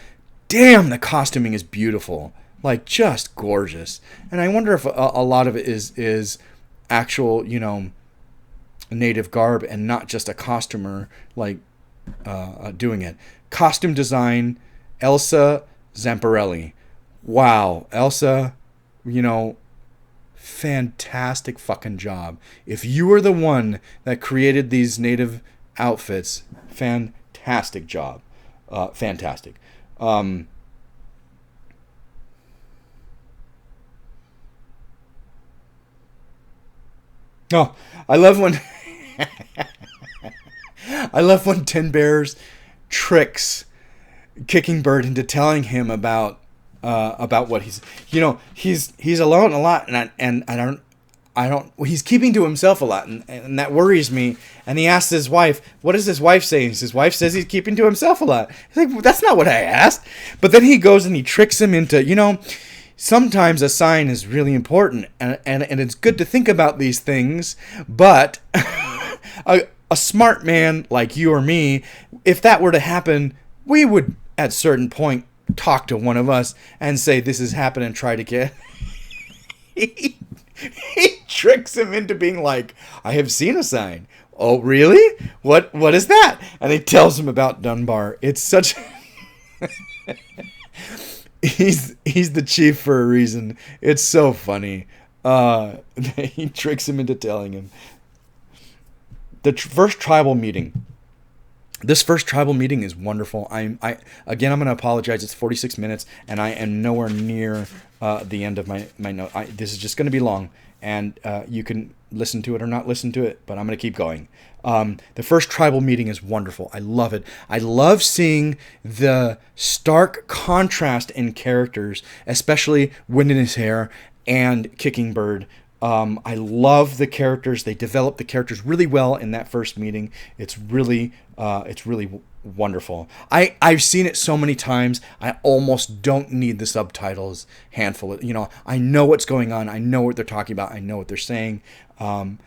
Damn, the costuming is beautiful. Like, just gorgeous. And I wonder if a lot of it is actual, native garb and not just a costumer like doing it. Costume design, Elsa Zamparelli. Wow, Elsa, fantastic fucking job. If you were the one that created these native outfits, fantastic job. Fantastic. Oh, I love when I love when Tin Bears tricks Kicking Bird into telling him about what he's alone a lot, and I don't he's keeping to himself a lot, and that worries me. And he asks his wife, what is his wife saying? His wife says he's keeping to himself a lot. He's like, well, that's not what I asked. But then he goes and he tricks him into, sometimes a sign is really important, and it's good to think about these things, but a smart man like you or me, if that were to happen, we would at a certain point talk to one of us and say, this is happening, and try to get... he tricks him into being like, I have seen a sign. Oh, really? What is that? And he tells him about Dunbar. It's such... He's the chief for a reason. It's so funny. He tricks him into telling him. The first tribal meeting. This first tribal meeting is wonderful. I'm going to apologize. It's 46 minutes, and I am nowhere near the end of my note. This is just going to be long, and you can listen to it or not listen to it, but I'm going to keep going. The first tribal meeting is wonderful. I love it. I love seeing the stark contrast in characters, especially Wind in His Hair and Kicking Bird. I love the characters. They develop the characters really well in that first meeting. It's really wonderful. I've seen it so many times. I almost don't need the subtitles. I know what's going on. I know what they're talking about. I know what they're saying.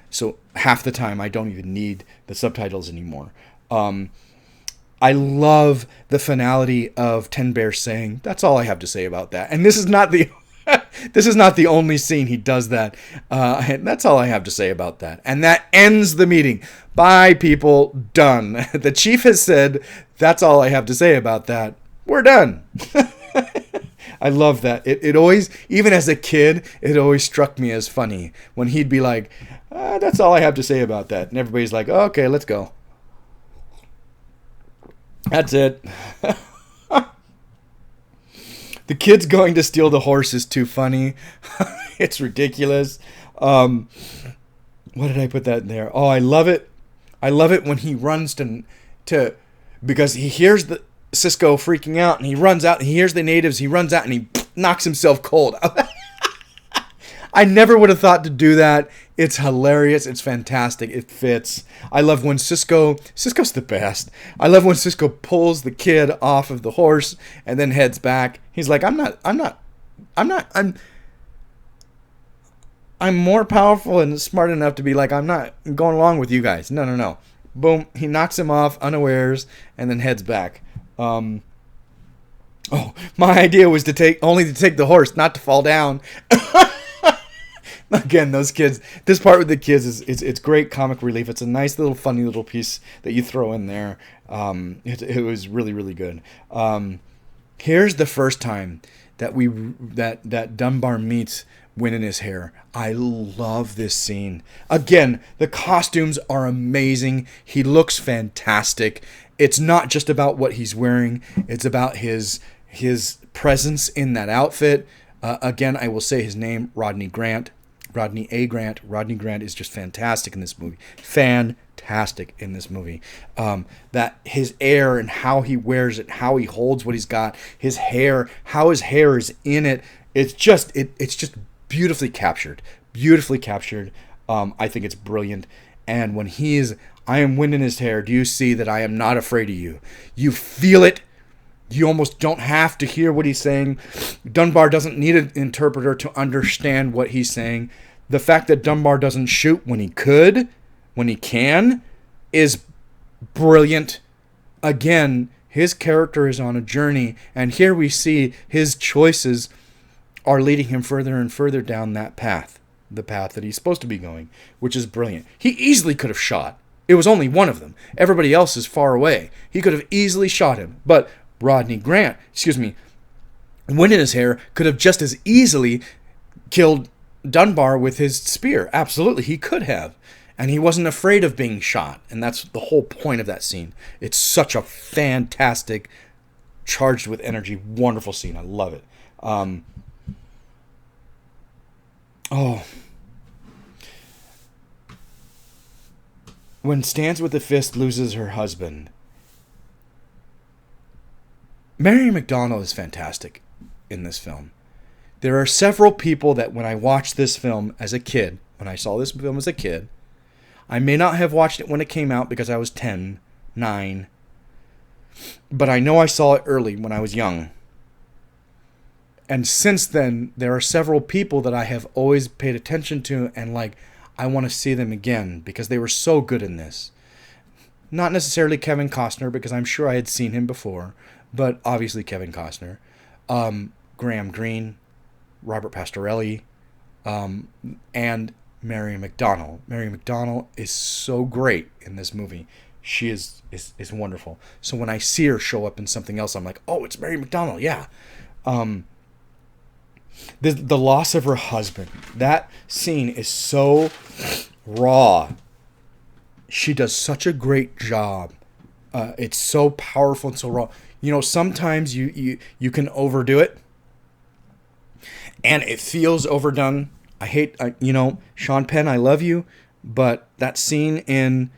So half the time I don't even need the subtitles anymore. I love the finality of Ten Bear saying, "That's all I have to say about that." And this is not the this is not the only scene he does that. And that's all I have to say about that. And that ends the meeting. Bye, people. Done. The chief has said, that's all I have to say about that. We're done. I love that. It always, even as a kid, it always struck me as funny when he'd be like, that's all I have to say about that. And everybody's like, oh, okay, let's go. That's it. The kid's going to steal the horse is too funny. It's ridiculous. What did I put that in there? Oh, I love it. I love it when he runs to because he hears the Cisco freaking out, and he runs out and he hears the natives. He runs out and he knocks himself cold. I never would have thought to do that. It's hilarious. It's fantastic. It fits. I love when Cisco's the best. I love when Cisco pulls the kid off of the horse and then heads back. He's like, I'm more powerful and smart enough to be like, I'm not going along with you guys. No. Boom. He knocks him off unawares and then heads back. My idea was to take the horse, not to fall down. Again, those kids. This part with the kids it's great comic relief. It's a nice little funny little piece that you throw in there. It was really, really good. Here's the first time that Dunbar meets Wind in His Hair. I love this scene. Again, the costumes are amazing. He looks fantastic. It's not just about what he's wearing. It's about his presence in that outfit. Again, I will say his name, Rodney A. Grant. Rodney Grant is just fantastic in this movie. Fantastic in this movie. That his air and how he wears it, how he holds what he's got, how his hair is in it. It's just beautifully captured. beautifully captured. I think it's brilliant. And when I am wind in his hair, do you see that I am not afraid of you? You feel it. You almost don't have to hear what he's saying. Dunbar doesn't need an interpreter to understand what he's saying. The fact that Dunbar doesn't shoot when he can, is brilliant. Again, his character is on a journey, and here we see his choices are leading him further and further down that path, the path that he's supposed to be going, which is brilliant. He easily could have shot. It was only one of them. Everybody else is far away. He could have easily shot him, but Wind in his hair could have just as easily killed Dunbar with his spear. Absolutely, he could have. And he wasn't afraid of being shot. And that's the whole point of that scene. It's such a fantastic, charged with energy, wonderful scene. I love it. When Stance with the Fist loses her husband, Mary McDonnell is fantastic in this film. There are several people that when I watched this film as a kid, I may not have watched it when it came out because I was 10, 9, but I know I saw it early when I was young. And since then, there are several people that I have always paid attention to and I want to see them again because they were so good in this. Not necessarily Kevin Costner because I'm sure I had seen him before, but obviously Kevin Costner. Graham Greene, Robert Pastorelli, and Mary McDonnell. Mary McDonnell is so great in this movie. She is wonderful. So when I see her show up in something else, I'm like, oh, it's Mary McDonnell, yeah. The loss of her husband. That scene is so raw. She does such a great job. It's so powerful and so raw. Sometimes you can overdo it, and it feels overdone. I hate, Sean Penn, I love you, but that scene in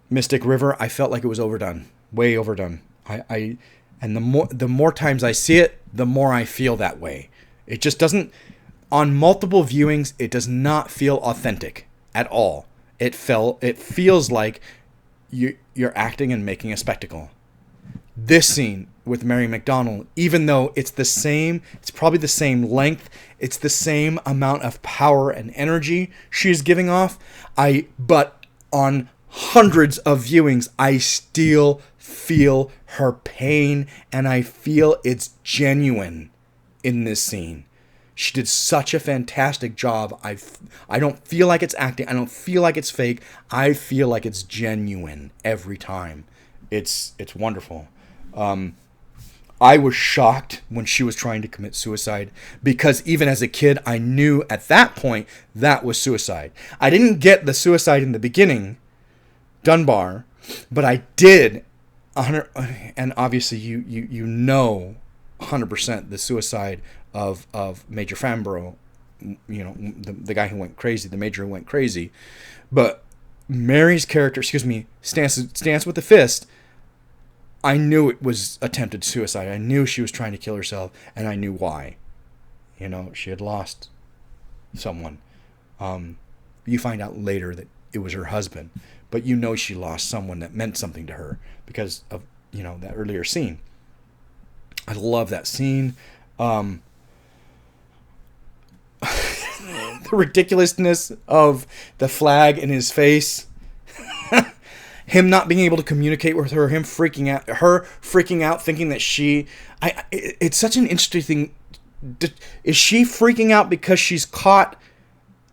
Mystic River, I felt like it was overdone, way overdone. And the more times I see it, the more I feel that way. It just doesn't, on multiple viewings, it does not feel authentic at all. It feels like you're acting and making a spectacle. This scene with Mary McDonnell, even though it's probably the same length, it's the same amount of power and energy she's giving off, but on hundreds of viewings, I still feel her pain, and I feel it's genuine in this scene. She did such a fantastic job. I don't feel like it's acting. I don't feel like it's fake. I feel like it's genuine every time. It's wonderful. I was shocked when she was trying to commit suicide because even as a kid, I knew at that point that was suicide. I didn't get the suicide in the beginning, Dunbar, but I did. And obviously, you know 100% the suicide of Major Fambro, the guy who went crazy, the major who went crazy. But Mary's character, Stance with the Fist, I knew it was attempted suicide. I knew she was trying to kill herself, and I knew why. She had lost someone. You find out later that it was her husband, but she lost someone that meant something to her because of, that earlier scene. I love that scene. The ridiculousness of the flag in his face. Him not being able to communicate with her, her freaking out, thinking that it's such an interesting thing. Is she freaking out because she's caught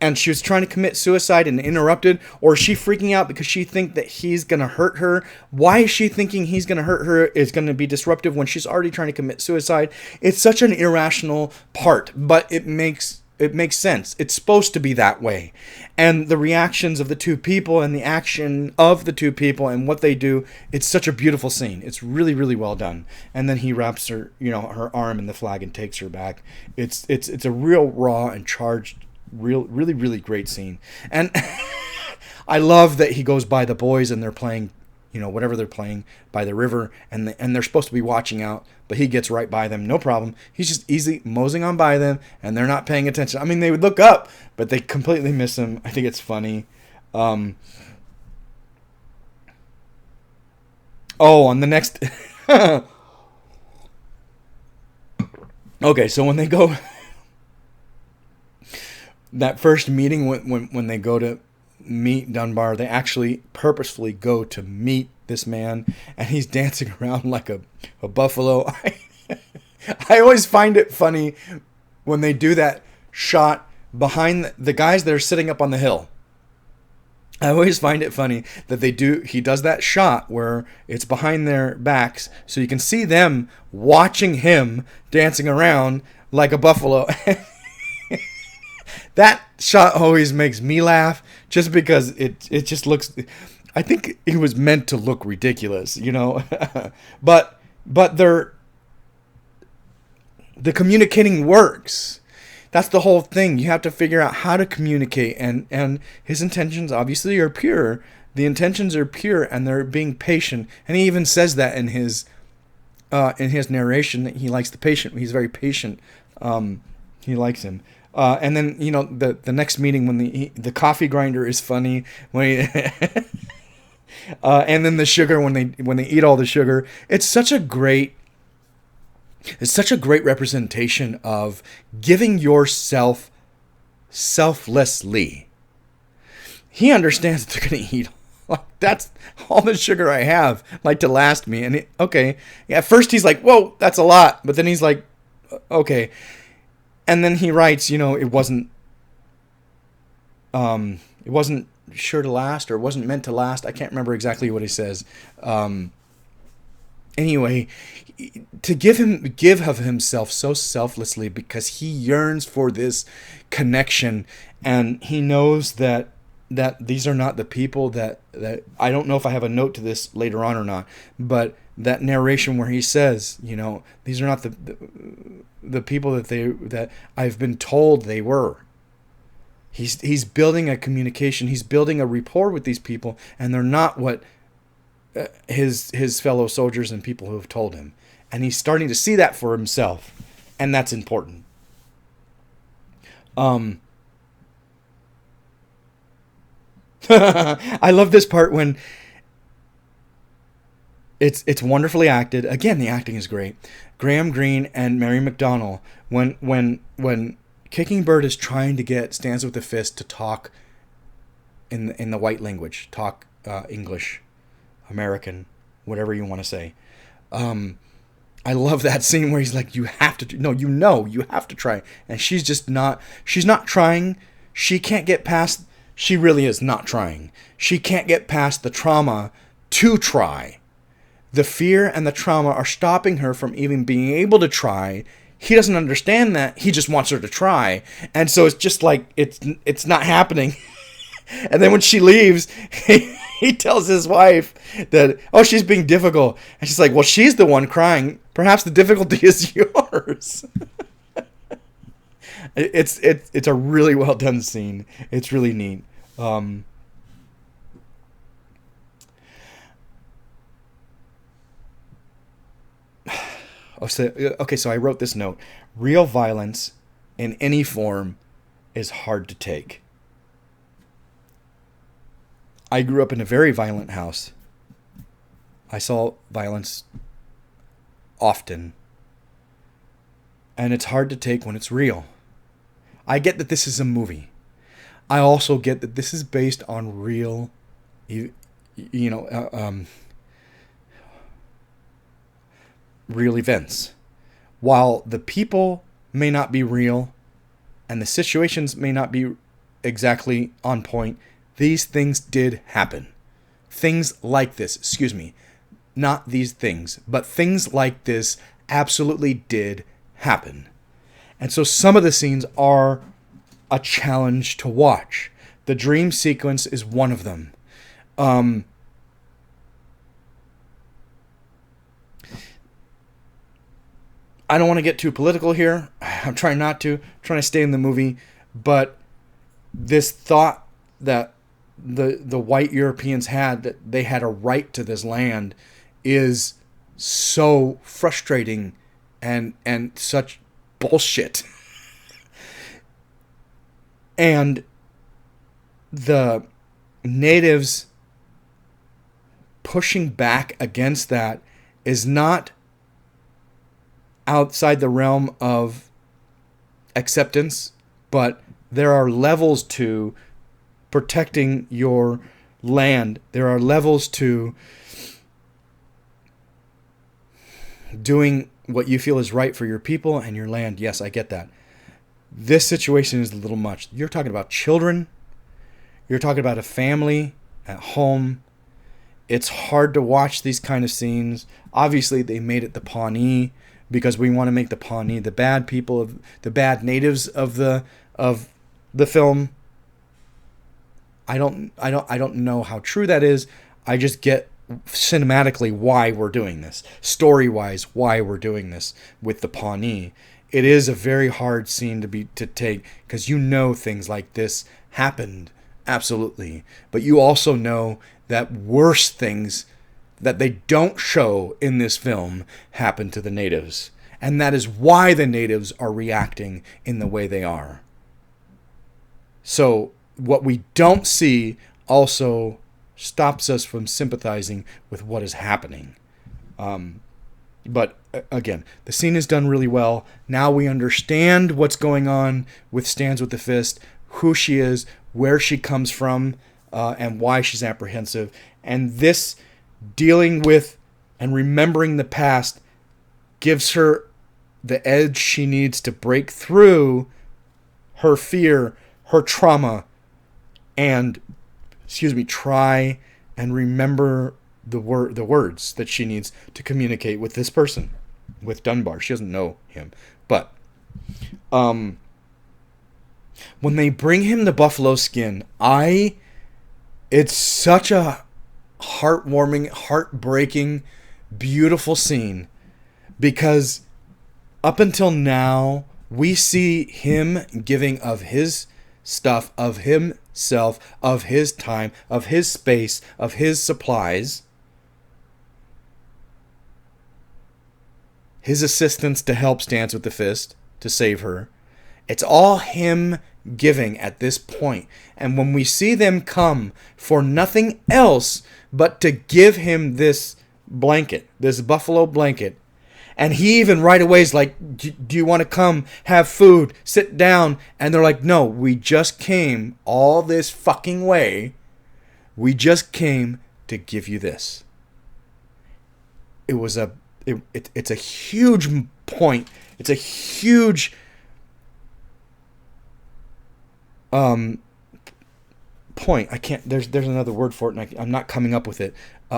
and she was trying to commit suicide and interrupted? Or is she freaking out because she thinks that he's going to hurt her? Why is she thinking he's going to hurt her, is going to be disruptive when she's already trying to commit suicide? It's such an irrational part, but it makes sense. It's supposed to be that way. And the reactions of the two people and the action of the two people and what they do, it's such a beautiful scene. It's really, really well done. And then he wraps her, her arm in the flag and takes her back. It's a real raw and charged, really, really great scene. And I love that he goes by the boys and they're playing whatever they're playing by the river, and they're supposed to be watching out, but he gets right by them, no problem. He's just easily moseying on by them, and they're not paying attention. I mean, they would look up, but they completely miss him. I think it's funny. On the next... Okay, so when they go... that first meeting, when they go to meet Dunbar, they actually purposefully go to meet this man, and he's dancing around like a buffalo. I always find it funny when they do that shot behind the guys that are sitting up on the hill. I always find it funny that he does that shot where it's behind their backs, so you can see them watching him dancing around like a buffalo. That shot always makes me laugh, just because it just looks... I think it was meant to look ridiculous, but the communicating works. That's the whole thing. You have to figure out how to communicate, and his intentions obviously are pure. The intentions are pure, and they're being patient. And he even says that in his narration, that he likes the patient. He's very patient. He likes him. And then the next meeting, when the coffee grinder is funny, when and then the sugar, when they eat all the sugar. It's such a great representation of giving yourself selflessly. He understands that they're going to eat. That's all the sugar I have, to last me. And at first he's like, whoa, that's a lot. But then he's like, okay. And then he writes, it wasn't sure to last, or wasn't meant to last. I can't remember exactly what he says. Anyway, to give of himself so selflessly, because he yearns for this connection, and he knows that these are not the people that I don't know if I have a note to this later on or not, but that narration where he says, these are not the people that I've been told they were. He's building a communication. He's building a rapport with these people, and they're not what his fellow soldiers and people who have told him. And he's starting to see that for himself, and that's important. I love this part when it's wonderfully acted. Again, the acting is great. Graham Greene and Mary McDonnell, when Kicking Bird is trying to get Stands with the Fist to talk in the white language, talk English, American, whatever you want to say. I love that scene where he's like, you have to you have to try. And she's not trying. She can't get past, she really is not trying. She can't get past the trauma to try. The fear and the trauma are stopping her from even being able to try. He doesn't understand that. He just wants her to try. And so it's just like, it's not happening. And then when she leaves, he tells his wife that, she's being difficult. And she's like, well, she's the one crying. Perhaps the difficulty is yours. It's a really well done scene. It's really neat. So I wrote this note. Real violence in any form is hard to take. I grew up in a very violent house. I saw violence often. And it's hard to take when it's real. I get that this is a movie. I also get that this is based on real, real events. While the people may not be real and the situations may not be exactly on point, these things did happen. Things like this, not these things, but things like this absolutely did happen. And so some of the scenes are a challenge to watch. The dream sequence is one of them. I don't want to get too political here. I'm trying not to. I'm trying to stay in the movie. But this thought that the white Europeans had, that they had a right to this land, is so frustrating and such bullshit. And the natives pushing back against that is not outside the realm of acceptance, but there are levels to protecting your land. There are levels to doing what you feel is right for your people and your land. Yes, I get that. This situation is a little much. You're talking about children. You're talking about a family at home. It's hard to watch these kind of scenes. Obviously, they made it the Pawnee because we want to make the Pawnee the bad people, of the bad natives of the film. I don't know how true that is. I just get cinematically why we're doing this. Story-wise, why we're doing this with the Pawnee. It is a very hard scene to take, because you know things like this happened, absolutely. But you also know that worse things that they don't show in this film happen to the natives. And that is why the natives are reacting in the way they are. So what we don't see also stops us from sympathizing with what is happening. But again, the scene is done really well. Now we understand what's going on with Stands with the Fist, who she is, where she comes from, and why she's apprehensive. And this dealing with and remembering the past gives her the edge she needs to break through her fear, her trauma, and try and remember the words that she needs to communicate with this person, with Dunbar. She doesn't know him, but when they bring him the buffalo skin, it's such a heartwarming, heartbreaking, beautiful scene, because up until now we see him giving of his stuff, of himself, of his time, of his space, of his supplies, his assistance to help Stands with the Fist, to save her. It's all him giving at this point. And when we see them come for nothing else but to give him this blanket, this buffalo blanket, and he even right away is like, do you want to come have food, sit down? And they're like, no, we just came all this fucking way. We just came to give you this. It's a huge point. It's a huge point. There's another word for it, and I'm not coming up with it.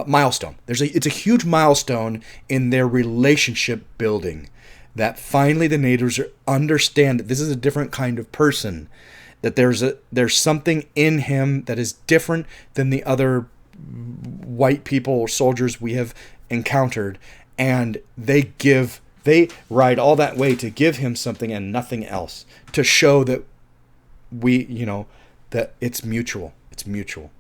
Milestone. It's a huge milestone in their relationship building, that finally the natives understand that this is a different kind of person, that there's something in him that is different than the other white people or soldiers we have encountered, and they ride all that way to give him something and nothing else, to show that that it's mutual. It's mutual.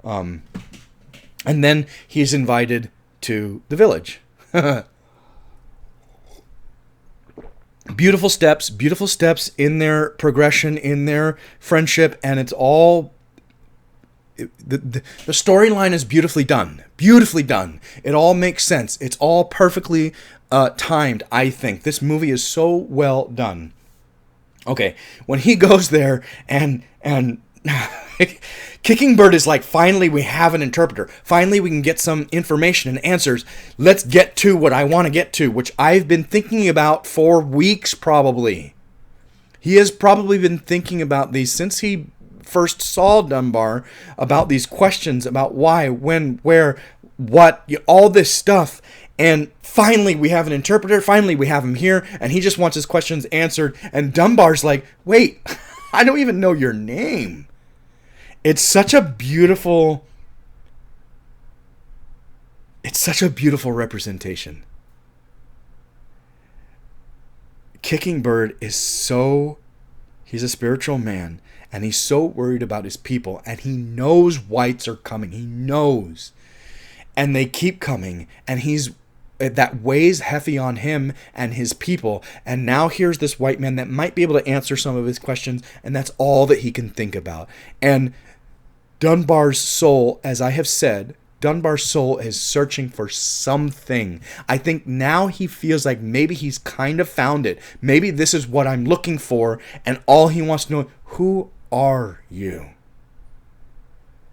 And then he's invited to the village. Beautiful steps in their progression, in their friendship, and it's all... The storyline is beautifully done. Beautifully done. It all makes sense. It's all perfectly timed, I think. This movie is so well done. Okay, when he goes there and Kicking Bird is like, finally we have an interpreter. Finally we can get some information and answers. Let's get to what I want to get to, which I've been thinking about for weeks probably. He has probably been thinking about these since he first saw Dunbar, about these questions about why, when, where, what, all this stuff. And finally we have an interpreter. Finally we have him here, and he just wants his questions answered. And Dunbar's like, wait, I don't even know your name. It's such a beautiful representation. Kicking Bird is he's a spiritual man, and he's so worried about his people, and he knows whites are coming. He knows. And they keep coming, and that weighs heavy on him and his people. And now here's this white man that might be able to answer some of his questions, and that's all that he can think about. And Dunbar's soul, as I have said, Dunbar's soul is searching for something. I think now he feels like maybe he's kind of found it. Maybe this is what I'm looking for, and all he wants to know, who are you?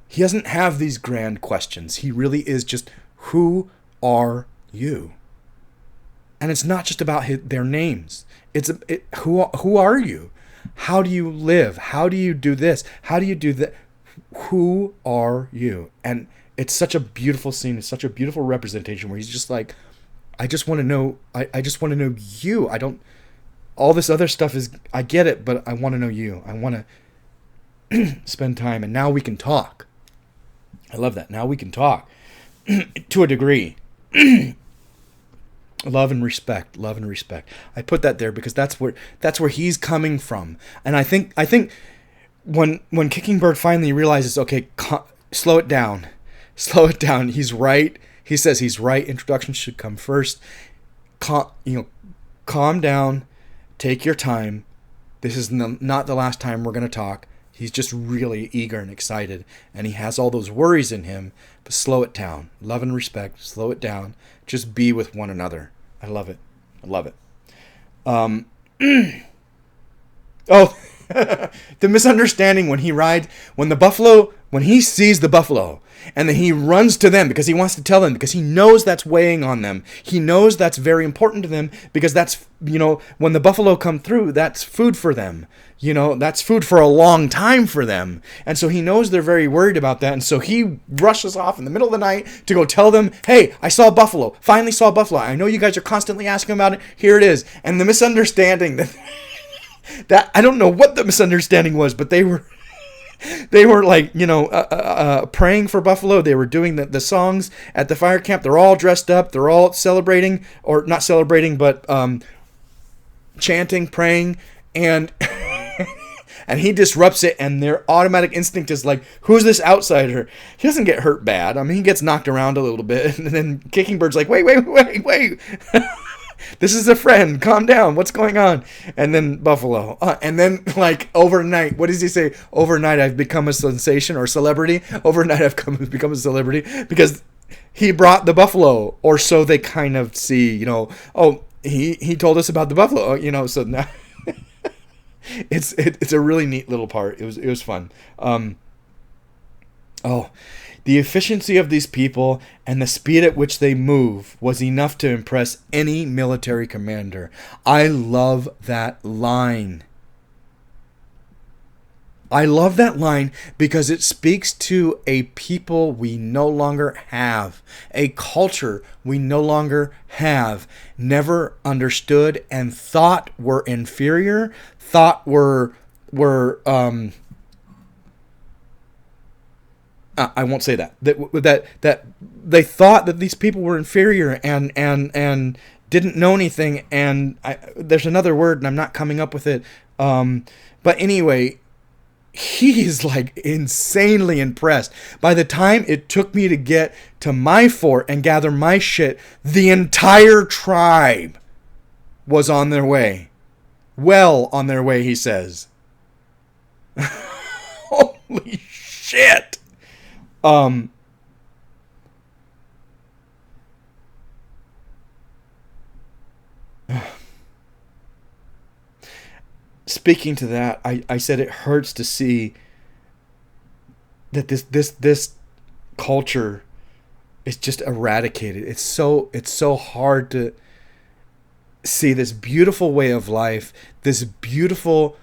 He doesn't have these grand questions. He really is just, who are you? And it's not just about their names. Who are you? How do you live? How do you do this? How do you do that? Who are you? And it's such a beautiful scene. It's such a beautiful representation where he's just like, I just want to know. I just want to know you. I don't. All this other stuff is, I get it, but I want to know you. I want to spend time, and now we can talk. I love that. Now we can talk to a degree. Love and respect. I put that there because that's where he's coming from. And I think when Kicking Bird finally realizes, okay, slow it down. He's right. He says he's right. Introduction should come first. Calm down. Take your time. This is not the last time we're going to talk. He's just really eager and excited, and he has all those worries in him, but slow it down. Love and respect, slow it down. Just be with one another. I love it. Oh, the misunderstanding when he sees the buffalo, and then he runs to them because he wants to tell them, because he knows that's weighing on them. He knows that's very important to them, because that's, when the buffalo come through, that's food for them. That's food for a long time for them. And so he knows they're very worried about that. And so he rushes off in the middle of the night to go tell them, hey, I saw a buffalo. Finally saw a buffalo. I know you guys are constantly asking about it. Here it is. And the misunderstanding that I don't know what the misunderstanding was, but they were like, praying for buffalo. They were doing the songs at the fire camp. They're all dressed up. They're all celebrating, or not celebrating, but chanting, praying, and and he disrupts it, and their automatic instinct is like, who's this outsider? He doesn't get hurt bad. I mean, he gets knocked around a little bit, and then Kicking Bird's like, wait. This is a friend. Calm down. What's going on? And then buffalo. And then, like, overnight, what does he say? Overnight, I've become a sensation or celebrity. Overnight, I've become a celebrity because he brought the buffalo, or so they kind of see, he told us about the buffalo, so now it's a really neat little part. It was fun. The efficiency of these people and the speed at which they move was enough to impress any military commander. I love that line. Because it speaks to a people we no longer have, a culture we no longer have, never understood and thought were inferior, thought were I won't say that they thought that these people were inferior and didn't know anything. And there's another word and I'm not coming up with it. But anyway, he's like insanely impressed. By the time it took me to get to my fort and gather my shit, the entire tribe was on their way. Well on their way, he says. Holy shit. Speaking to that, I said it hurts to see that this culture is just eradicated. It's so hard to see this beautiful way of life, this beautiful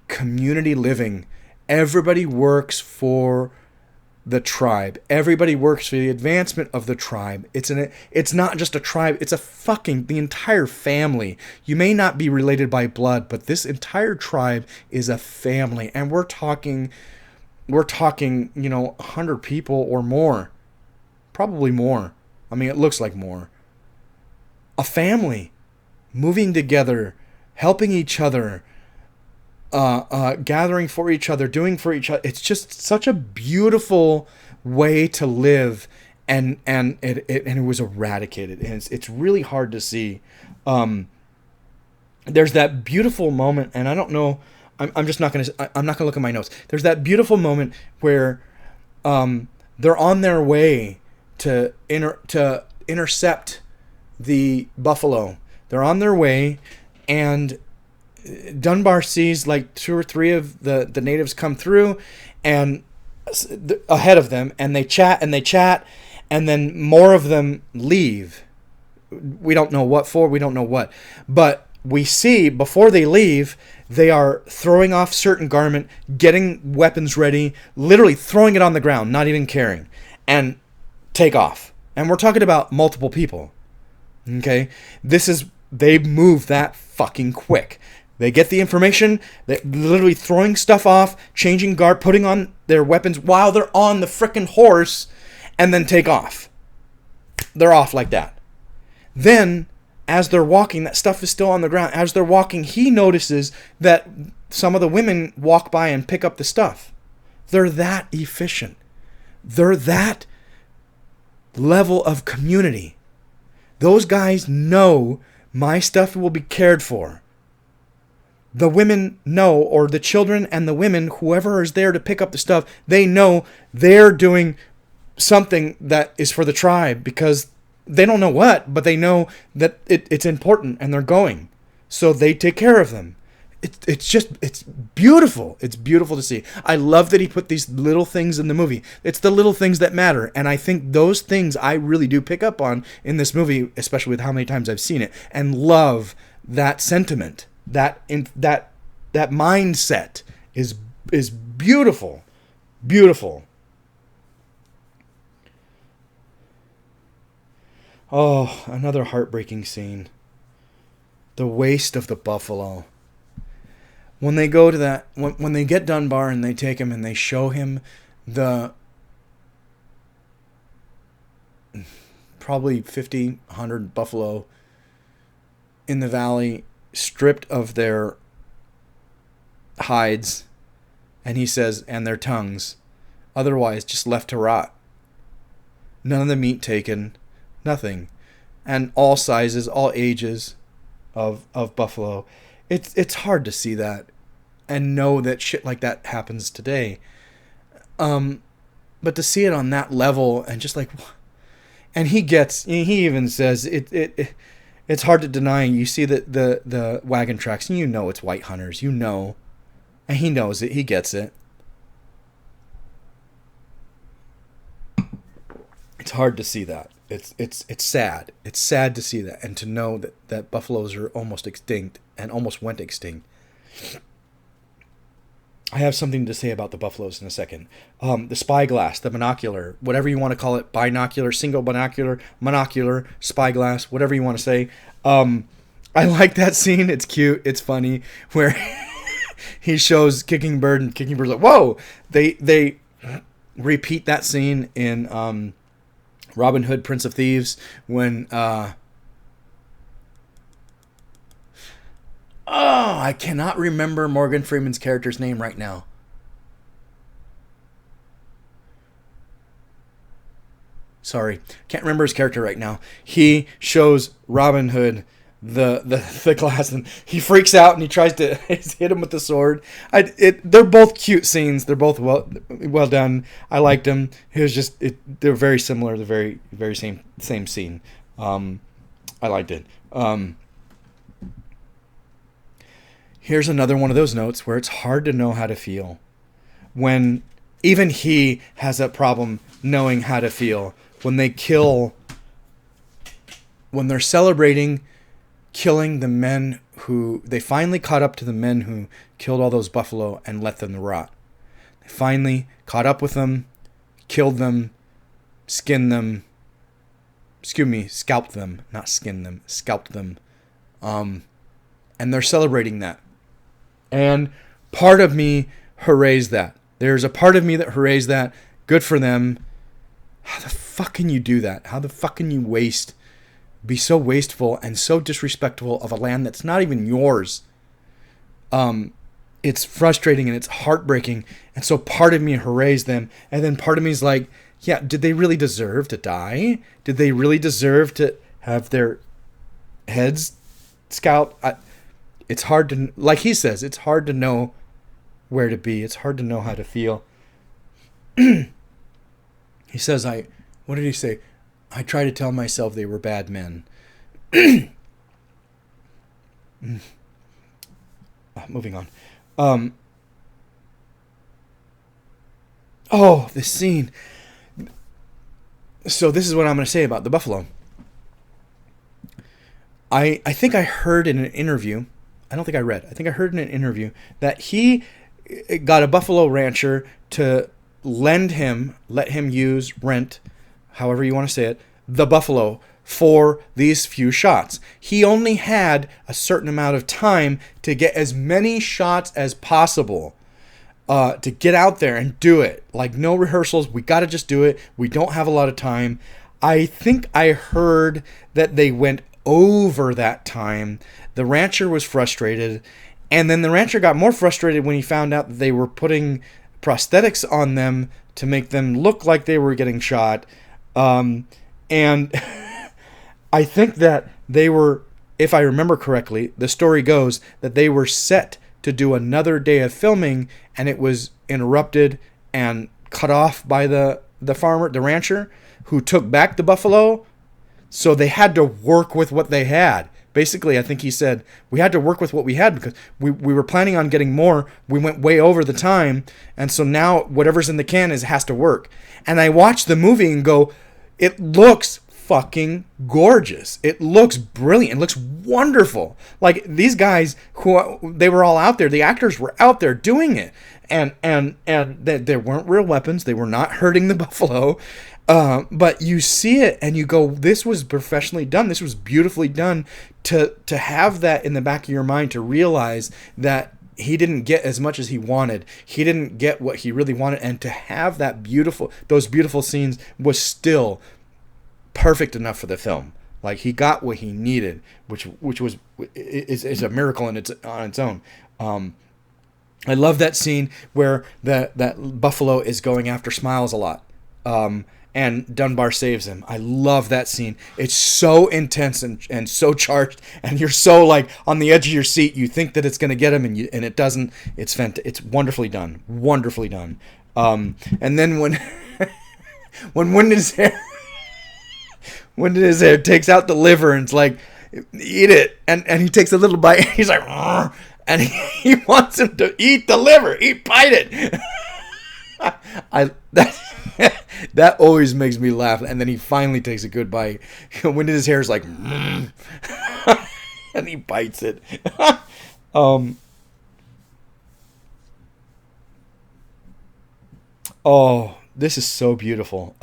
community living. Everybody works for the tribe. Everybody works for the advancement of the tribe. It's not just a tribe, it's the entire family. You may not be related by blood, but this entire tribe is a family. And we're talking, 100 people or more. Probably more. I mean, it looks like more. A family moving together, helping each other, gathering for each other, doing for each other. It's just such a beautiful way to live, and it was eradicated, and it's really hard to see. There's that beautiful moment, and I don't know. I'm just not gonna. I'm not gonna look at my notes. There's that beautiful moment where they're on their way to intercept the buffalo. They're on their way, and Dunbar sees like 2 or 3 of the natives come through and ahead of them, and they chat, and then more of them leave. We don't know what for, we don't know what. But we see before they leave, they are throwing off certain garment, getting weapons ready, literally throwing it on the ground, not even caring, and take off. And we're talking about multiple people. Okay? They move that fucking quick. They get the information, they're literally throwing stuff off, changing guard, putting on their weapons while they're on the frickin' horse, and then take off. They're off like that. Then, as they're walking, that stuff is still on the ground. As they're walking, he notices that some of the women walk by and pick up the stuff. They're that efficient. They're that level of community. Those guys know my stuff will be cared for. The women know, or the children and the women, whoever is there to pick up the stuff, they know they're doing something that is for the tribe, because they don't know what, but they know that it's important, and they're going. So they take care of them. It's beautiful. It's beautiful to see. I love that he put these little things in the movie. It's the little things that matter. And I think those things I really do pick up on in this movie, especially with how many times I've seen it, and love that sentiment. That mindset is beautiful. Beautiful. Oh, another heartbreaking scene. The waste of the buffalo. When they go to that, when they get Dunbar and they take him and they show him the probably 50, 100 buffalo in the valley, stripped of their hides, and he says, and their tongues, otherwise just left to rot. None of the meat taken, nothing. And all sizes, all ages of buffalo. It's hard to see that and know that shit like that happens today. But to see it on that level and just like, and he even says it's hard to deny. You see the wagon tracks, and you know it's white hunters, and he knows it. He gets it. It's hard to see that. It's sad. It's sad to see that, and to know that buffaloes are almost extinct and almost went extinct. I have something to say about the buffaloes in a second. The spyglass, the binocular, whatever you want to call it, binocular, single binocular, monocular, spyglass, whatever you want to say. I like that scene. It's cute. It's funny, where he shows Kicking Bird, and Kicking Bird's like, whoa! They repeat that scene in Robin Hood, Prince of Thieves, when I cannot remember Morgan Freeman's character's name right now. Sorry, can't remember his character right now. He shows Robin Hood the glass, and he freaks out, and he tries to hit him with the sword. They're both cute scenes. They're both well done. I liked them. It was just they're very similar. The very very same scene. I liked it. Here's another one of those notes where it's hard to know how to feel, when even he has a problem knowing how to feel when they're celebrating killing the men who they finally caught up to, the men who killed all those buffalo and let them rot. They finally caught up with them, killed them, skinned them. Scalped them, not skinned them, scalped them. And they're celebrating that. And part of me hoorays that. There's a part of me that hoorays that. Good for them. How the fuck can you do that? How the fuck can you be so wasteful and so disrespectful of a land that's not even yours? it's frustrating and it's heartbreaking. And so part of me hoorays them. And then part of me is like, yeah, did they really deserve to die? Did they really deserve to have their heads scalped? It's hard to, like he says, it's hard to know where to be. It's hard to know how to feel. He says, what did he say? I try to tell myself they were bad men. Moving on. This scene. So this is what I'm going to say about the buffalo. I think I heard in an interview, I don't think I read, I think I heard in an interview that he got a buffalo rancher to let him rent, however you want to say it, the buffalo for these few shots. He only had a certain amount of time to get as many shots as possible, to get out there and do it. Like, no rehearsals. We got to just do it. We don't have a lot of time. I think I heard that they went over that time. The rancher was frustrated, and then the rancher got more frustrated when he found out that they were putting prosthetics on them to make them look like they were getting shot. And I think that they were, if I remember correctly, the story goes that they were set to do another day of filming, and it was interrupted and cut off by the rancher, who took back the buffalo. So they had to work with what they had. Basically, I think he said, we had to work with what we had because we were planning on getting more. We went way over the time. And so now whatever's in the can has to work. And I watched the movie and go, it looks fucking gorgeous. It looks brilliant. It looks wonderful. Like, these guys, they were all out there. The actors were out there doing it. And there weren't real weapons. They were not hurting the buffalo. But you see it and you go, this was professionally done. This was beautifully done. To have that in the back of your mind, to realize that he didn't get as much as he wanted. He didn't get what he really wanted. And to have those beautiful scenes was still perfect enough for the film. Like, he got what he needed, which is a miracle on its own. I love that scene where that buffalo is going after Smiles a lot. And Dunbar saves him. I love that scene. It's so intense and so charged, and you're so, like, on the edge of your seat. You think that it's going to get him, and it doesn't. It's wonderfully done. Wonderfully done. And then when Winded His Hair takes out the liver and it's like, eat it, and he takes a little bite. He's like, "Rrr," and he wants him to eat the liver. Bite it. That always makes me laugh. And then he finally takes a good bite. Winded His Hair is like, and he bites it. This is so beautiful.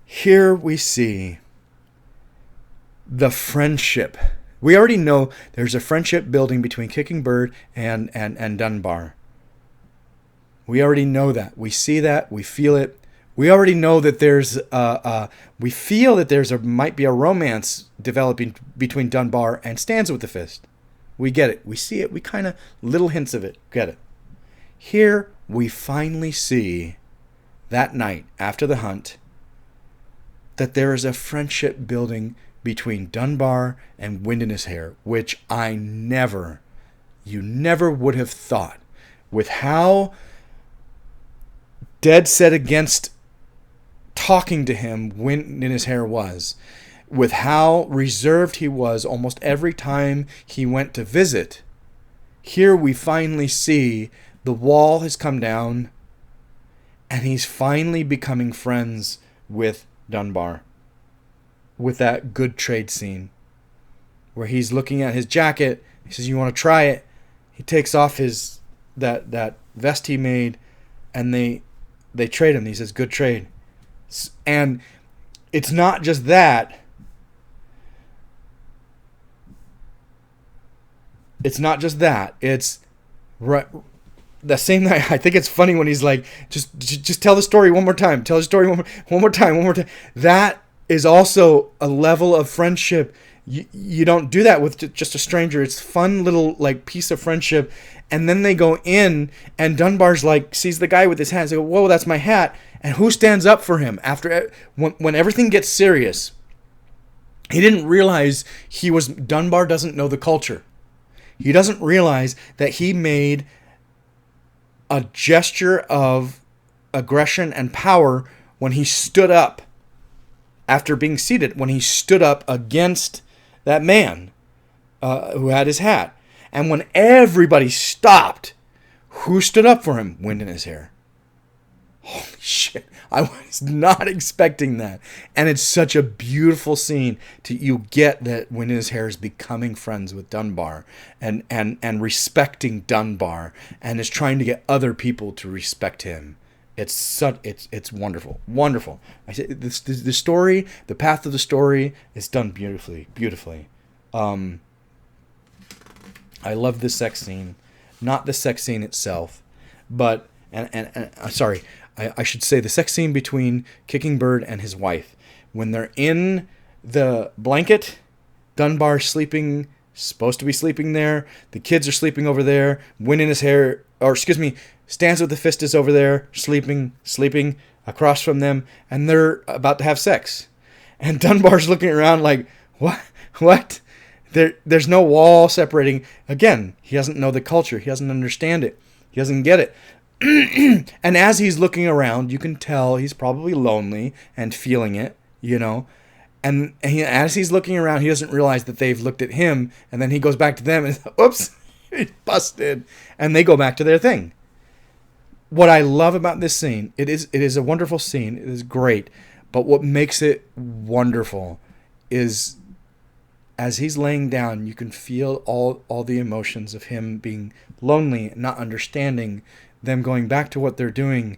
Here we see the friendship. We already know there's a friendship building between Kicking Bird and Dunbar. We already know that. We see that. We feel it. We already know that we feel that might be a romance developing between Dunbar and Stanza with the Fist. We get it. We see it. We kind of, little hints of it. Get it. Here we finally see, that night after the hunt, that there is a friendship building between Dunbar and Wind in His Hair, which you never would have thought, with how dead set against talking to him Wind in His Hair was, with how reserved he was almost every time he went to visit. Here we finally see the wall has come down, and he's finally becoming friends with Dunbar. With that good trade scene where he's looking at his jacket, he says, "You want to try it?" He takes off his that vest he made, and they trade him. He says, "Good trade." And it's not just that. It's right. The same night, I think it's funny when he's like, just tell the story one more time. Tell the story one more time. That is also a level of friendship You don't do that with just a stranger. It's fun little like piece of friendship. And then they go in, and Dunbar's like sees the guy with his hat. They go, "Whoa, that's my hat!" And who stands up for him after when everything gets serious? He didn't realize Dunbar doesn't know the culture. He doesn't realize that he made a gesture of aggression and power when he stood up after being seated, when he stood up against that man who had his hat. And when everybody stopped, who stood up for him? Wind in his hair. Holy shit. I was not expecting that. And it's such a beautiful scene. You get that Wind in his hair is becoming friends with Dunbar and respecting Dunbar and is trying to get other people to respect him. It's wonderful. Wonderful. I said the story, the path of the story is done beautifully. I love the sex scene. Not the sex scene itself, but sorry, I should say the sex scene between Kicking Bird and his wife. When they're in the blanket, Dunbar's sleeping, supposed to be sleeping there. The kids are sleeping over there. Wind in his hair, Stands with the Fist is over there, sleeping across from them, and they're about to have sex. And Dunbar's looking around like, what? There's no wall separating. Again, he doesn't know the culture. He doesn't understand it. He doesn't get it. And as he's looking around, you can tell he's probably lonely and feeling it, And as he's looking around, he doesn't realize that they've looked at him. And then he goes back to them and, oops, he's busted. And they go back to their thing. What I love about this scene, it is a wonderful scene. It is great. But what makes it wonderful is as he's laying down, you can feel all the emotions of him being lonely, not understanding, them going back to what they're doing.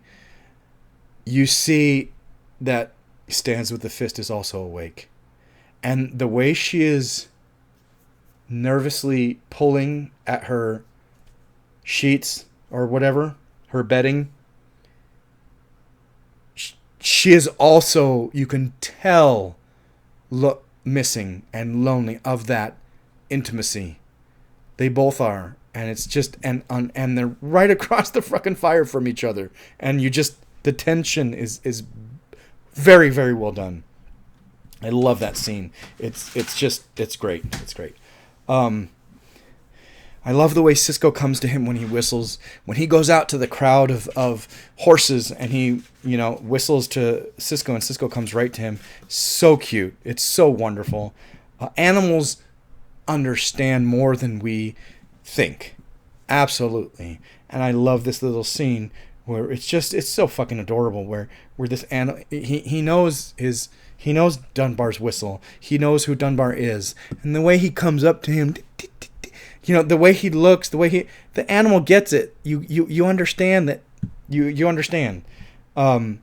You see that Stands with the Fist is also awake. And the way she is nervously pulling at her sheets or whatever, her bedding, she is also, you can tell, missing and lonely of that intimacy. They both are. And it's just, and they're right across the fucking fire from each other. And the tension is very, very well done. I love that scene. It's great. It's great. I love the way Cisco comes to him when he whistles. When he goes out to the crowd of horses and he, whistles to Cisco and Cisco comes right to him. So cute. It's so wonderful. Animals understand more than we think. Absolutely. And I love this little scene where it's so fucking adorable where this animal, he knows Dunbar's whistle. He knows who Dunbar is. And the way he comes up to him, the way he looks, the animal gets it. You understand that. You understand. One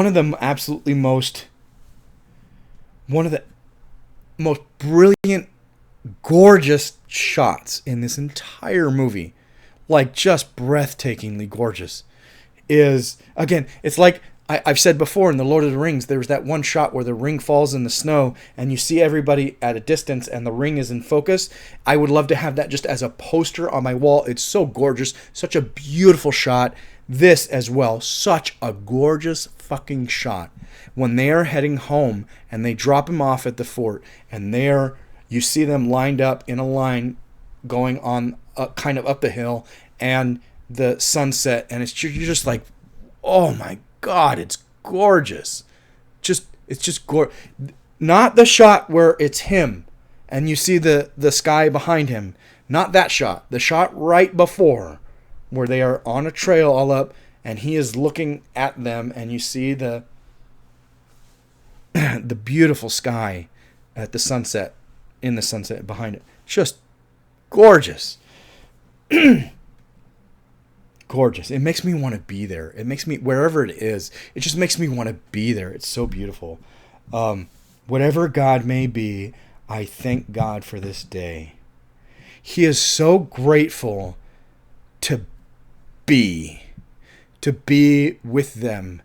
of the most brilliant, gorgeous shots in this entire movie, like just breathtakingly gorgeous, is, again, it's like I've said before in The Lord of the Rings, there was that one shot where the ring falls in the snow and you see everybody at a distance and the ring is in focus. I would love to have that just as a poster on my wall. It's so gorgeous. Such a beautiful shot. This as well. Such a gorgeous fucking shot. When they are heading home and they drop him off at the fort and you see them lined up in a line going on kind of up the hill and the sunset, and you're just like, oh my God, it's gorgeous. It's just gorgeous. Not the shot where it's him and you see the sky behind him. Not that shot. The shot right before where they are on a trail all up and he is looking at them and you see the beautiful sky at the sunset, in the sunset behind it. Just gorgeous. Gorgeous. It makes me want to be there. It makes me, wherever it is, it just makes me want to be there. It's so beautiful. Whatever God may be, I thank God for this day. He is so grateful to be with them,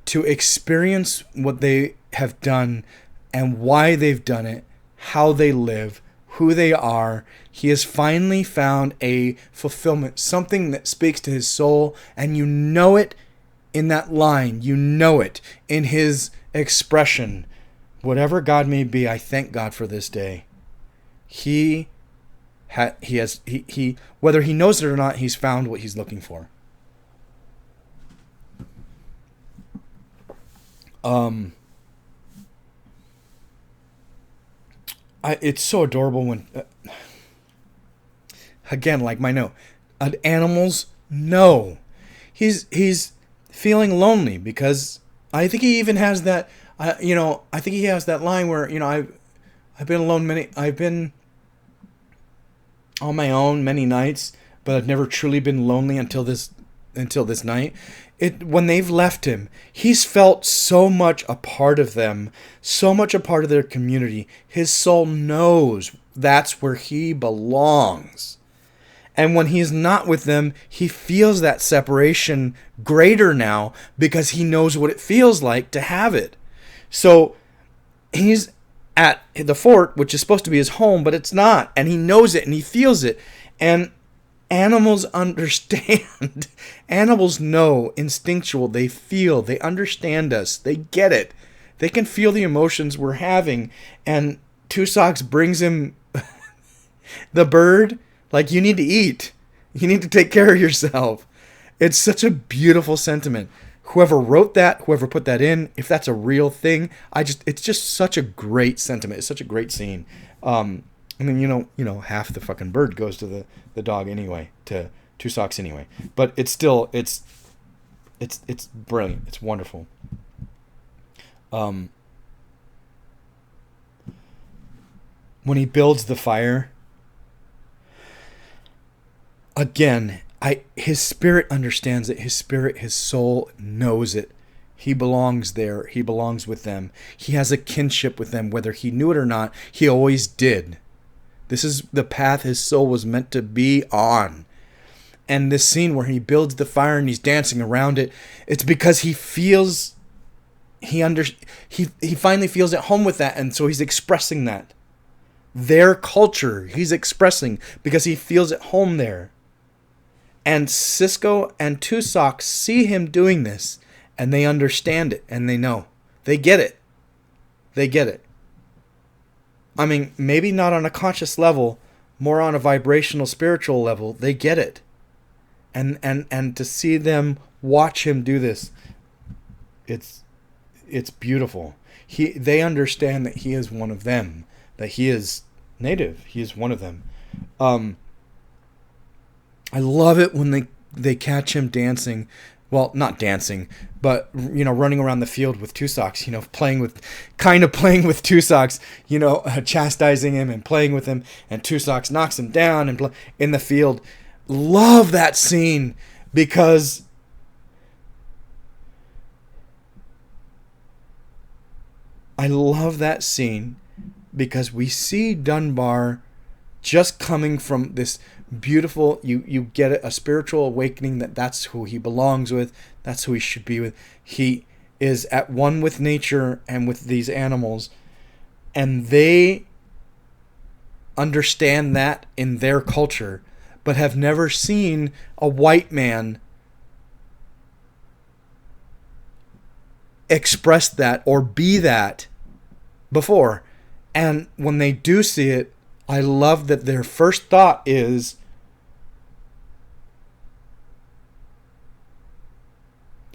to experience what they have done and why they've done it, how they live, who they are. He has finally found a fulfillment, something that speaks to his soul, and you know it in that line. You know it in his expression. Whatever God may be, I thank God for this day. He whether he knows it or not, he's found what he's looking for. It's so adorable when, again, like my note, animals know. He's feeling lonely because I think he even has that. I think he has that line where I've been alone I've been on my own many nights, but I've never truly been lonely until this night. When they've left him, he's felt so much a part of them, so much a part of their community. His soul knows that's where he belongs. And when he's not with them, he feels that separation greater now because he knows what it feels like to have it. So he's at the fort, which is supposed to be his home, but it's not. And he knows it and he feels it. And animals understand. Animals know, instinctual. They feel. They understand us. They get it. They can feel the emotions we're having. And Two Socks brings him the bird. Like, you need to eat. You need to take care of yourself. It's such a beautiful sentiment. Whoever wrote that, whoever put that in, if that's a real thing, it's just such a great sentiment. It's such a great scene. I mean, half the fucking bird goes to the dog anyway, to Two Socks anyway. But it's still, it's brilliant. It's wonderful. When he builds the fire, again, his spirit understands it. His spirit, his soul knows it. He belongs there. He belongs with them. He has a kinship with them, whether he knew it or not. He always did. This is the path his soul was meant to be on. And this scene where he builds the fire and he's dancing around it, it's because he feels, he finally feels at home with that, and so he's expressing that. Their culture, he's expressing because he feels at home there. And Cisco and Two Socks see him doing this, and they understand it, and they know. They get it. They get it. I mean, maybe not on a conscious level, more on a vibrational, spiritual level. They get it. And to see them watch him do this, it's beautiful. They understand that he is one of them, that he is native. He is one of them. I love it when they catch him dancing. Well, not dancing, but, running around the field with Two Socks, playing with Two Socks, chastising him and playing with him, and Two Socks knocks him down and in the field. Love that scene because we see Dunbar just coming from this beautiful, you get a spiritual awakening that's who he belongs with, that's who he should be with. He is at one with nature and with these animals, and they understand that in their culture, but have never seen a white man express that or be that before. And when they do see it, I love that their first thought is,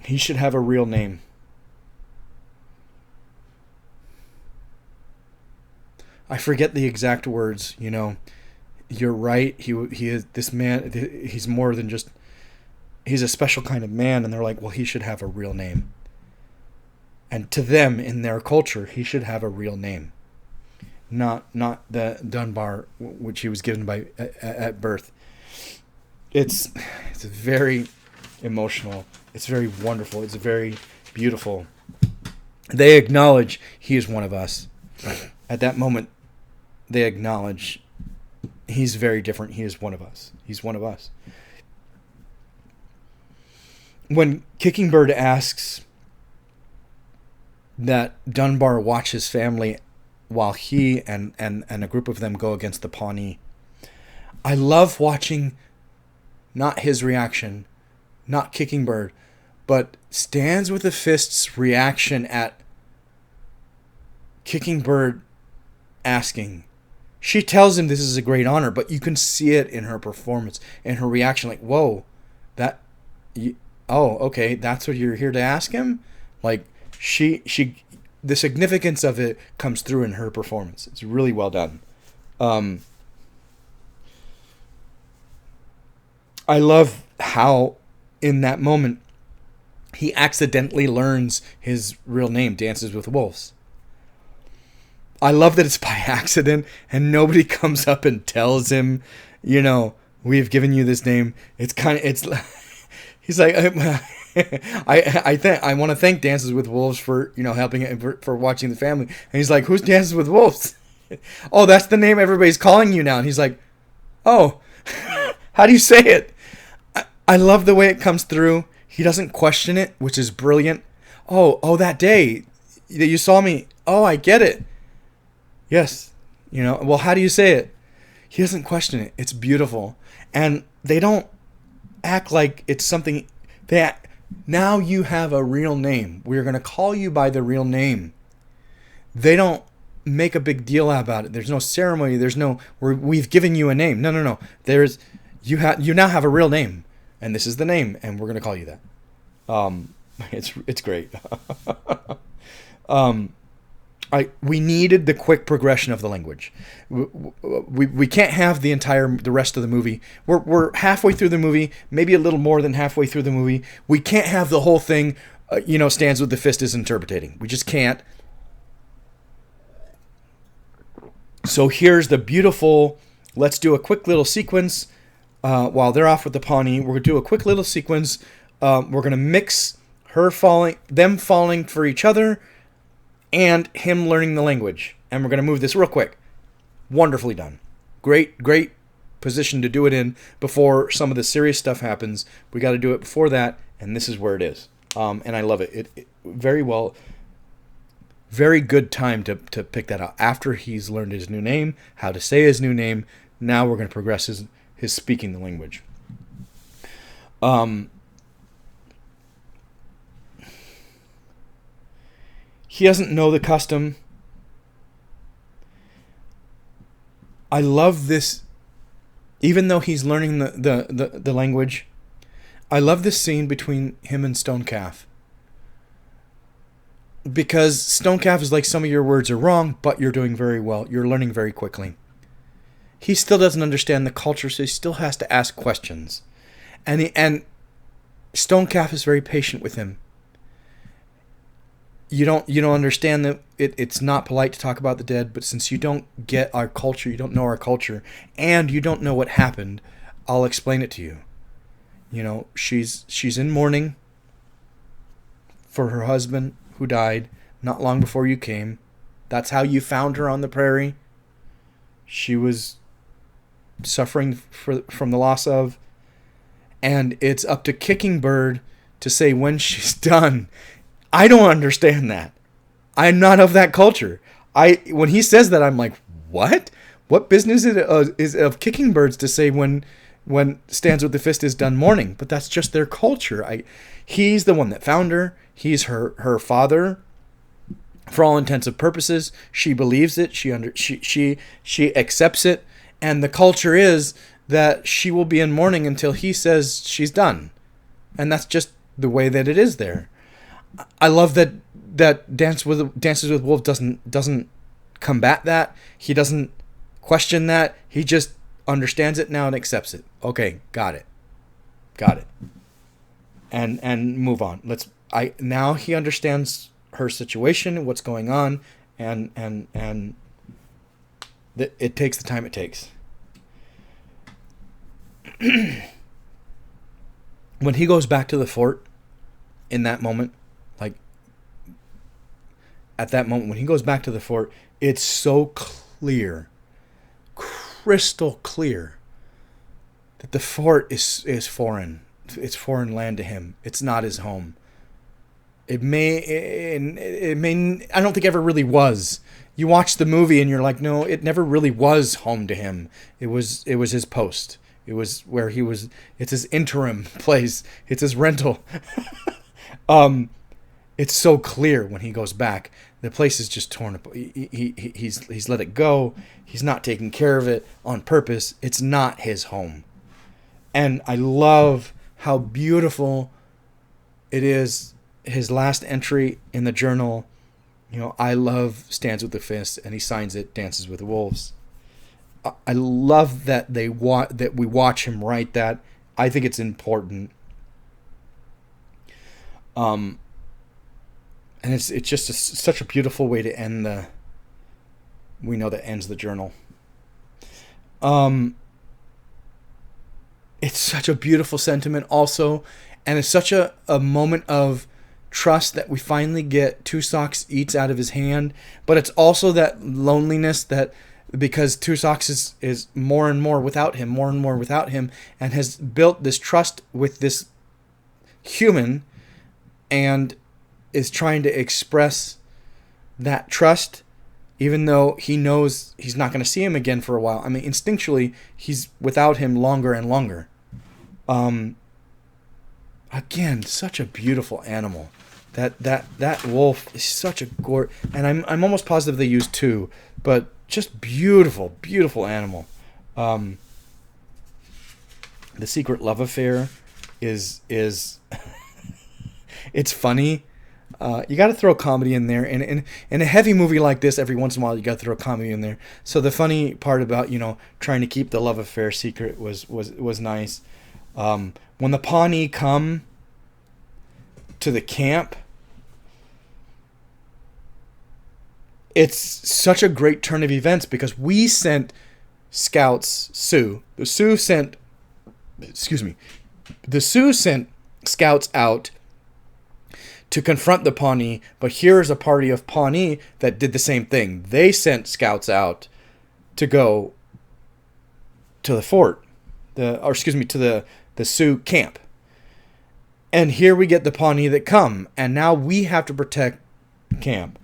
he should have a real name. I forget the exact words, You're right. He is this man. He's more than just. He's a special kind of man, and they're like, well, he should have a real name. And to them, in their culture, he should have a real name. Not the Dunbar which he was given by at birth. It's very emotional. It's very wonderful. It's very beautiful. They acknowledge he is one of us. At that moment, they acknowledge he's very different. He is one of us. He's one of us. When Kickingbird asks that Dunbar watch his family while he and a group of them go against the Pawnee. I love watching not his reaction, not Kicking Bird, but Stands with the Fist's reaction at Kicking Bird asking. She tells him this is a great honor, but you can see it in her performance, in her reaction, like, whoa, okay, that's what you're here to ask him? Like, the significance of it comes through in her performance. It's really well done. I love how, in that moment, he accidentally learns his real name, Dances with Wolves. I love that it's by accident and nobody comes up and tells him, we've given you this name. He's like, I want to thank Dances with Wolves for, helping, for watching the family. And he's like, who's Dances with Wolves? Oh, that's the name everybody's calling you now. And he's like, oh, how do you say it? I love the way it comes through. He doesn't question it, which is brilliant. Oh, that day that you saw me. Oh, I get it. Yes. Well, how do you say it? He doesn't question it. It's beautiful. And they don't act like it's something that now you have a real name. We're going to call you by the real name. They don't make a big deal about it. There's no ceremony. There's no, we've given you a name. No. You now have a real name. And this is the name, and we're going to call you that. It's great. We needed the quick progression of the language. We can't have the rest of the movie. We're halfway through the movie, maybe a little more than halfway through the movie. We can't have the whole thing, Stands with the Fist is interpreting. We just can't. So here's the beautiful, let's do a quick little sequence. While they're off with the Pawnee, we're going to do a quick little sequence. We're going to mix them falling for each other, and him learning the language. And we're going to move this real quick. Wonderfully done. Great position to do it in before some of the serious stuff happens. We got to do it before that, and this is where it is. And I love it. It very well. Very good time to pick that out. After he's learned his new name, how to say his new name, now we're going to progress his speaking the language. He doesn't know the custom. I love this, even though he's learning the language. I love this scene between him and Stonecalf. Because Stonecalf is like, some of your words are wrong, but you're doing very well. You're learning very quickly. He still doesn't understand the culture, so he still has to ask questions. And Stonecalf is very patient with him. You don't understand that it's not polite to talk about the dead, but since you don't get our culture, you don't know our culture, and you don't know what happened, I'll explain it to you. She's in mourning for her husband who died not long before you came. That's how you found her on the prairie. She was suffering from the loss of, and it's up to Kicking Bird to say when she's done. I don't understand that. I'm not of that culture. When he says that, I'm like, what? What business is of Kicking Birds to say when Stands with the Fist is done mourning? But that's just their culture. He's the one that found her. He's her father. For all intents and purposes, she believes it. She accepts it, and the culture is that she will be in mourning until he says she's done, and that's just the way that it is there. I love that Dances with Wolves doesn't combat that. He doesn't question that. He just understands it now and accepts it. Okay, got it, and move on. Now he understands her situation, what's going on, and it takes the time it takes. When he goes back to the fort in that moment, at that moment, when he goes back to the fort, it's so clear, crystal clear, that the fort is foreign. It's foreign land to him. It's not his home. It may, I don't think ever really was. You watch the movie and you're like, no, it never really was home to him. It was his post. It was where he was. It's his interim place. It's his rental. It's so clear when he goes back. The place is just torn apart. He's let it go. He's not taking care of it on purpose. It's not his home. And I love how beautiful it is. His last entry in the journal, I love stands with the fist, and he signs it, dances with the wolves. I love that that we watch him write that. I think it's important. And it's just such a beautiful way to end we know that ends the journal. It's such a beautiful sentiment also, and it's such a moment of trust that we finally get Two Socks eats out of his hand, but it's also that loneliness that because Two Socks is more and more without him, and has built this trust with this human and is trying to express that trust even though he knows he's not going to see him again for a while. I mean, instinctually, he's without him longer and longer. Again, such a beautiful animal. That wolf is such a and I'm almost positive they used two, but just beautiful, beautiful animal. The secret love affair is it's funny. You got to throw comedy in there, and in a heavy movie like this, every once in a while you got to throw comedy in there. So the funny part about trying to keep the love affair secret was nice. When the Pawnee come to the camp, it's such a great turn of events because we sent scouts. The Sioux sent scouts out to confront the Pawnee, but here's a party of Pawnee that did the same thing. They sent scouts out to go to the fort, to the Sioux camp. And here we get the Pawnee that come, and now we have to protect camp.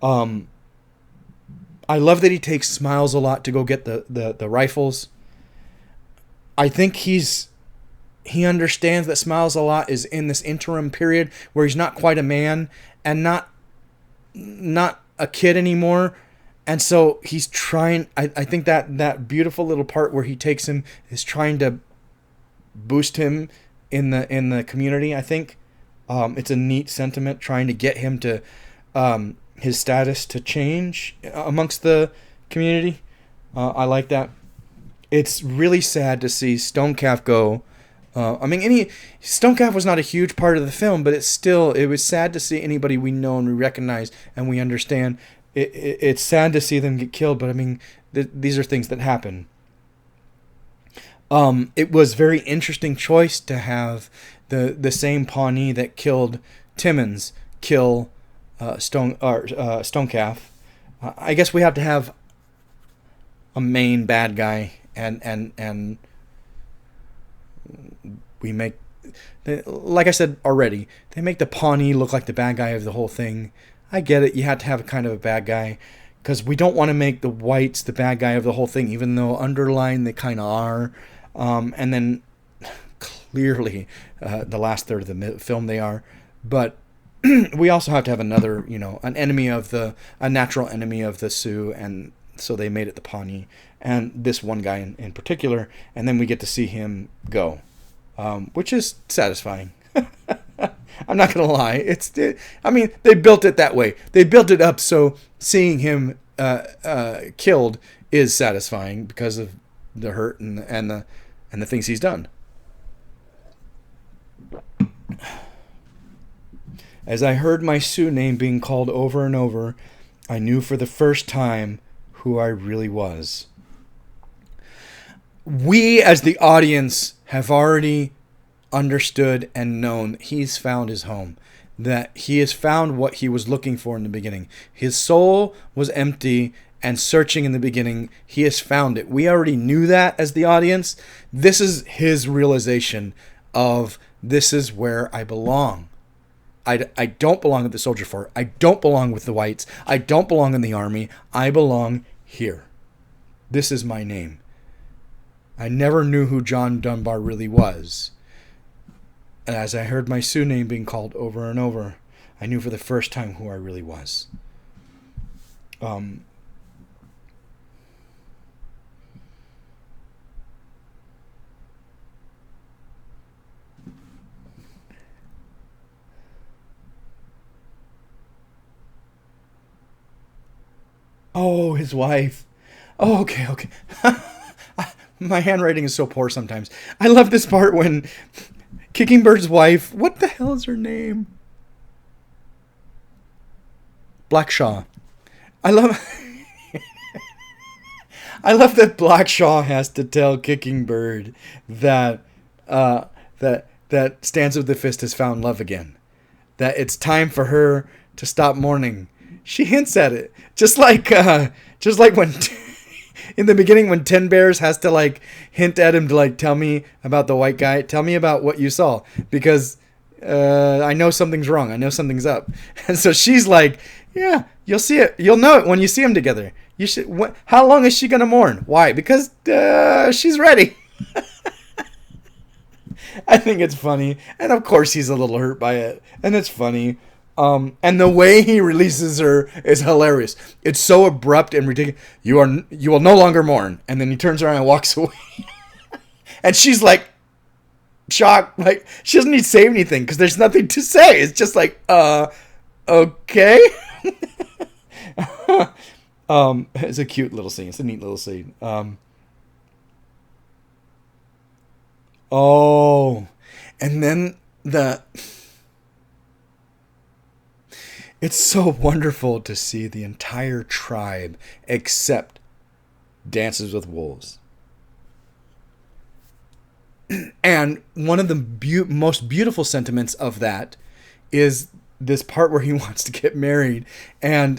I love that he takes Smiles a lot to go get the rifles. I think he understands that Smiles a lot is in this interim period where he's not quite a man and not a kid anymore. And so he's trying, I think that beautiful little part where he takes him is trying to boost him in the community. I think it's a neat sentiment, trying to get him to his status to change amongst the community. I like that. It's really sad to see Stonecalf go. Stonecalf was not a huge part of the film, but it was sad to see anybody we know and we recognize and we understand. It's sad to see them get killed, but these are things that happen. It was very interesting choice to have the same Pawnee that killed Timmons kill Stonecalf. I guess we have to have a main bad guy, and we make, like I said already, they make the Pawnee look like the bad guy of the whole thing. I get it. You have to have a kind of a bad guy because we don't want to make the whites the bad guy of the whole thing, even though underlined they kind of are. And then clearly the last third of the film they are. But we also have to have another, an enemy a natural enemy of the Sioux, and so they made it the Pawnee, and this one guy in particular, and then we get to see him go, which is satisfying. I'm not gonna lie, they built it that way. They built it up so seeing him killed is satisfying because of the hurt and the things he's done. As I heard my Sioux name being called over and over, I knew for the first time who I really was. We, as the audience, have already understood and known he's found his home, that he has found what he was looking for in the beginning. His soul was empty and searching in the beginning. He has found it. We already knew that as the audience. This is his realization of, this is where I belong. I don't belong at the soldier fort. I don't belong with the whites. I don't belong in the army. I belong here. This is my name. I never knew who John Dunbar really was. And as I heard my Sioux name being called over and over, I knew for the first time who I really was. Oh, his wife. Oh, okay. My handwriting is so poor sometimes. I love this part when Kicking Bird's wife, what the hell is her name? Blackshaw. I love I love that Blackshaw has to tell Kicking Bird that that Stands with the Fist has found love again. That it's time for her to stop mourning. She hints at it. Just like when in the beginning when Ten Bears has to like hint at him to like tell me about the white guy. Tell me about what you saw. Because I know something's wrong. I know something's up. And so she's like, yeah, you'll see it. You'll know it when you see them together. You should. How long is she gonna mourn? Why? Because she's ready. I think it's funny, and of course he's a little hurt by it, and it's funny. And the way he releases her is hilarious. It's so abrupt and ridiculous. You will no longer mourn, and then he turns around and walks away, and she's like shocked, like she doesn't need to say anything because there's nothing to say. It's just like, okay. It's a cute little scene. It's a neat little scene. Oh, and then it's so wonderful to see the entire tribe except Dances with Wolves. And one of the most beautiful sentiments of that is this part where he wants to get married, and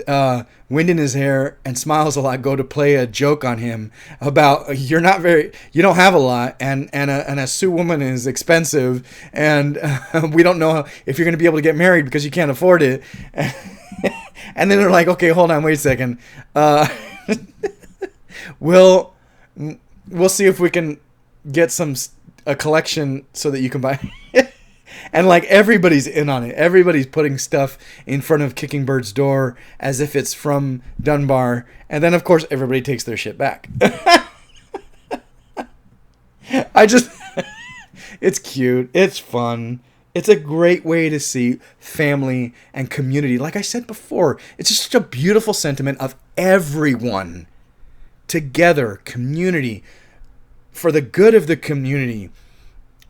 wind in his hair and Smiles a lot go to play a joke on him about you don't have a lot, and a Sioux woman is expensive, and we don't know if you're going to be able to get married because you can't afford it. And then they're like, okay, hold on, wait a second. We'll see if we can get a collection so that you can buy. And like everybody's in on it. Everybody's putting stuff in front of Kicking Bird's door as if it's from Dunbar. And then of course everybody takes their shit back. It's cute. It's fun. It's a great way to see family and community. Like I said before, it's just such a beautiful sentiment of everyone together, community, for the good of the community.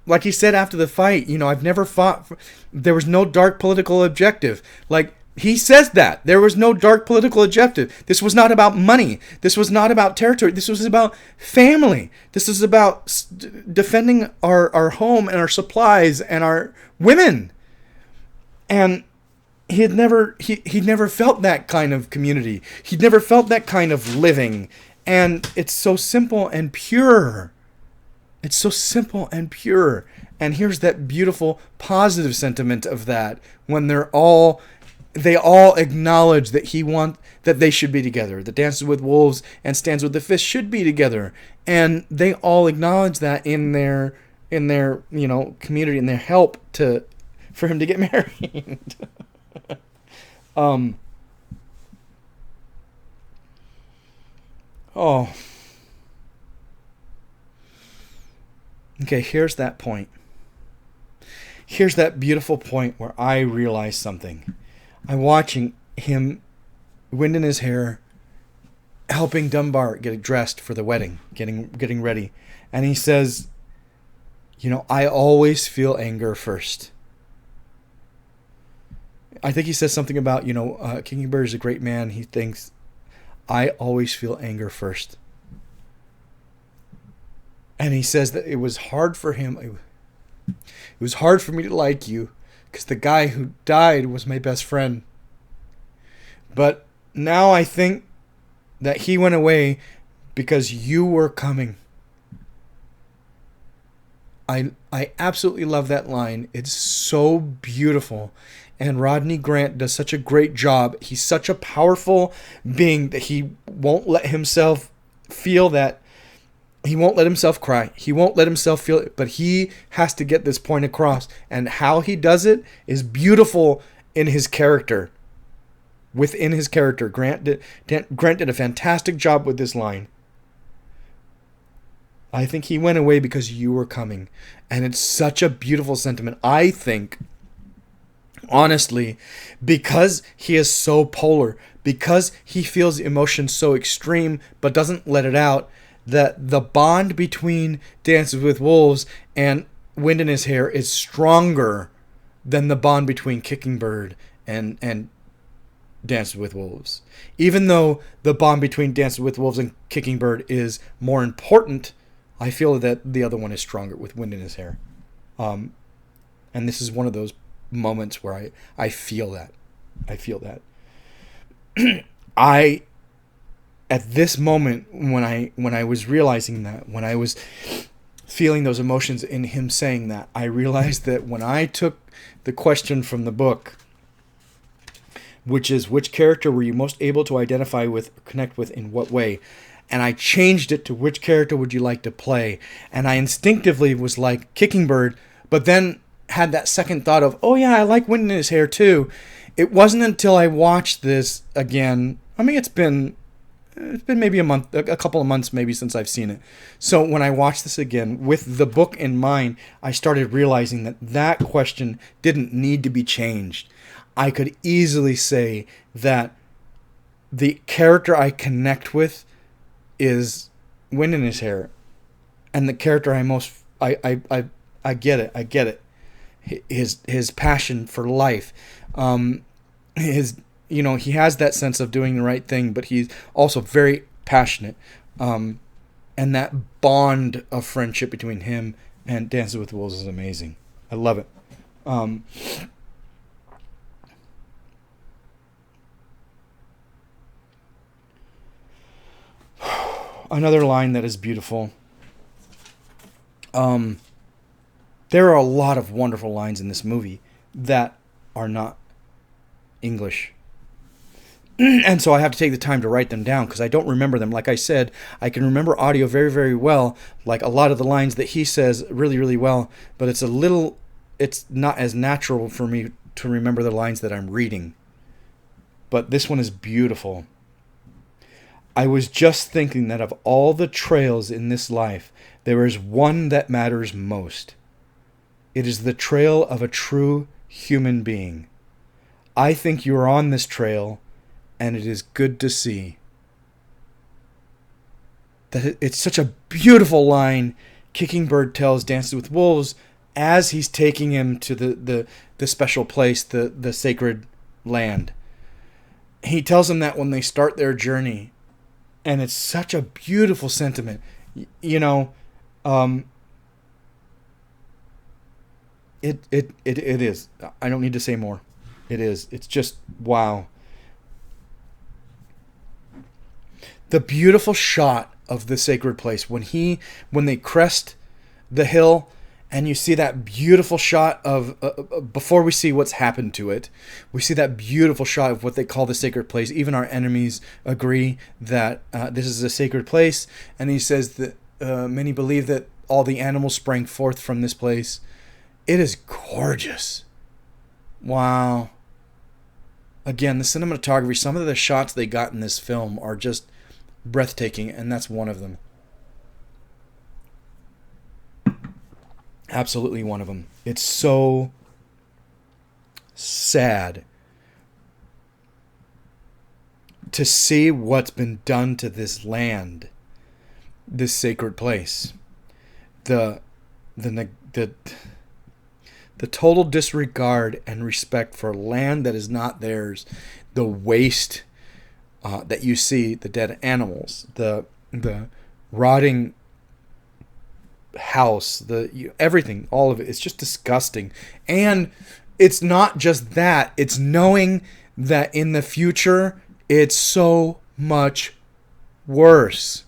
Like he said after the fight, I've never fought. There was no dark political objective. Like he says that. There was no dark political objective. This was not about money. This was not about territory. This was about family. This is about defending our home and our supplies and our women. And he'd never felt that kind of community. He'd never felt that kind of living. And it's so simple and pure. It's so simple and pure. And here's that beautiful positive sentiment of that when they all acknowledge that that they should be together. The Dances with Wolves and Stands with the Fist should be together. And they all acknowledge that in their community and their help for him to get married. Oh. Okay, here's that point. Here's that beautiful point where I realize something. I'm watching him, wind in his hair, helping Dunbar get dressed for the wedding, getting ready. And he says, I always feel anger first. I think he says something about, King Bird is a great man. He thinks, I always feel anger first. And he says that it was hard for him. It was hard for me to like you because the guy who died was my best friend. But now I think that he went away because you were coming. I absolutely love that line. It's so beautiful. And Rodney Grant does such a great job. He's such a powerful being that he won't let himself feel that. He won't let himself cry. He won't let himself feel it. But he has to get this point across. And how he does it is beautiful in his character. Within his character. Grant did a fantastic job with this line. I think he went away because you were coming. And it's such a beautiful sentiment. I think, honestly, because he is so polar, because he feels emotions so extreme but doesn't let it out, that the bond between Dances with Wolves and Wind in His Hair is stronger than the bond between Kicking Bird and Dances with Wolves. Even though the bond between Dances with Wolves and Kicking Bird is more important, I feel that the other one is stronger with Wind in His Hair. And this is one of those moments where I feel that. I feel that. At this moment, when I was realizing that, when I was feeling those emotions in him saying that, I realized that when I took the question from the book, which is which character were you most able to identify with, connect with, in what way, and I changed it to which character would you like to play, and I instinctively was like Kicking Bird, but then had that second thought of, oh yeah, I like Wind in His Hair too. It wasn't until I watched this again. I mean, it's been maybe a month, a couple of months maybe since I've seen it. So when I watched this again with the book in mind, I started realizing that question didn't need to be changed. I could easily say that the character I connect with is Wind in His Hair, and the character I get it. His passion for life, he has that sense of doing the right thing, but he's also very passionate. And that bond of friendship between him and Dances with Wolves is amazing. I love it. Another line that is beautiful. There are a lot of wonderful lines in this movie that are not English. And so I have to take the time to write them down because I don't remember them. Like I said, I can remember audio very, very well, like a lot of the lines that he says really, really well, but it's not as natural for me to remember the lines that I'm reading. But this one is beautiful. I was just thinking that of all the trails in this life, there is one that matters most. It is the trail of a true human being. I think you are on this trail, and it is good to see. That it's such a beautiful line Kicking Bird tells Dances with Wolves as he's taking him to the special place, the sacred land. He tells him that when they start their journey, and it's such a beautiful sentiment. It is. I don't need to say more. It is. It's just wow. The beautiful shot of the sacred place when they crest the hill, and you see that beautiful shot of before we see what's happened to it, we see that beautiful shot of what they call the sacred place. Even our enemies agree that this is a sacred place, and he says that many believe that all the animals sprang forth from this place. It is gorgeous. Wow. Again, the cinematography, some of the shots they got in this film are just breathtaking, and that's one of them. Absolutely one of them. It's so sad to see what's been done to this land, this sacred place. The total disregard and respect for land that is not theirs, the waste that you see, the dead animals, the rotting house, everything, all of it. It's just disgusting. And it's not just that. It's knowing that in the future, it's so much worse.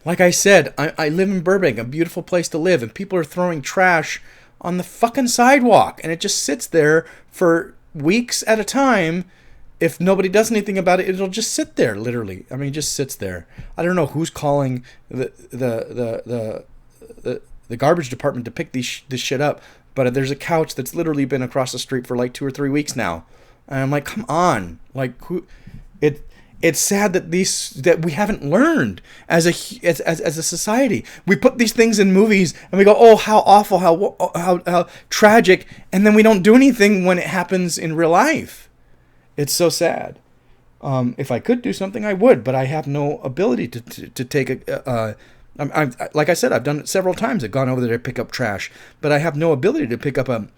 Like I said, I live in Burbank, a beautiful place to live, and people are throwing trash on the fucking sidewalk, and it just sits there for weeks at a time. If nobody does anything about it, it'll just sit there, literally. I mean, it just sits there. I don't know who's calling the garbage department to pick this shit up, but there's a couch that's literally been across the street for like 2 or 3 weeks now, and I'm like, come on, like who? It's sad that we haven't learned as a society. We put these things in movies and we go, oh, how awful, how tragic, and then we don't do anything when it happens in real life. It's so sad. If I could do something, I would, but I have no ability to take like I said, I've done it several times. I've gone over there to pick up trash, but I have no ability to pick up a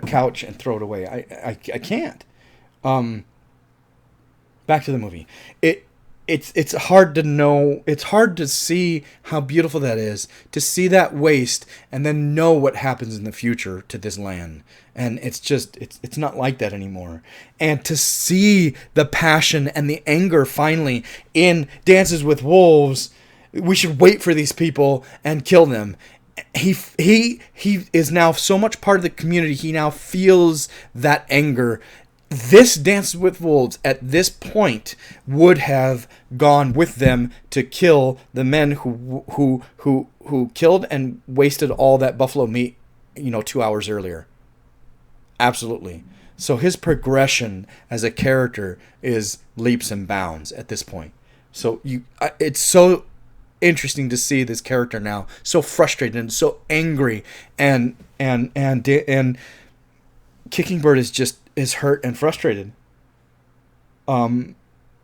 couch and throw it away. I can't. Back to the movie. It's hard to know. It's hard to see how beautiful that is, to see that waste and then know what happens in the future to this land. And it's not like that anymore. And to see the passion and the anger finally in Dances with Wolves, we should wait for these people and kill them. He is now so much part of the community. He now feels that anger. This Dance with Wolves at this point would have gone with them to kill the men who killed and wasted all that buffalo meat, 2 hours earlier. Absolutely. So his progression as a character is leaps and bounds at this point. So it's so interesting to see this character now so frustrated and so angry, and Kicking Bird is hurt and frustrated. And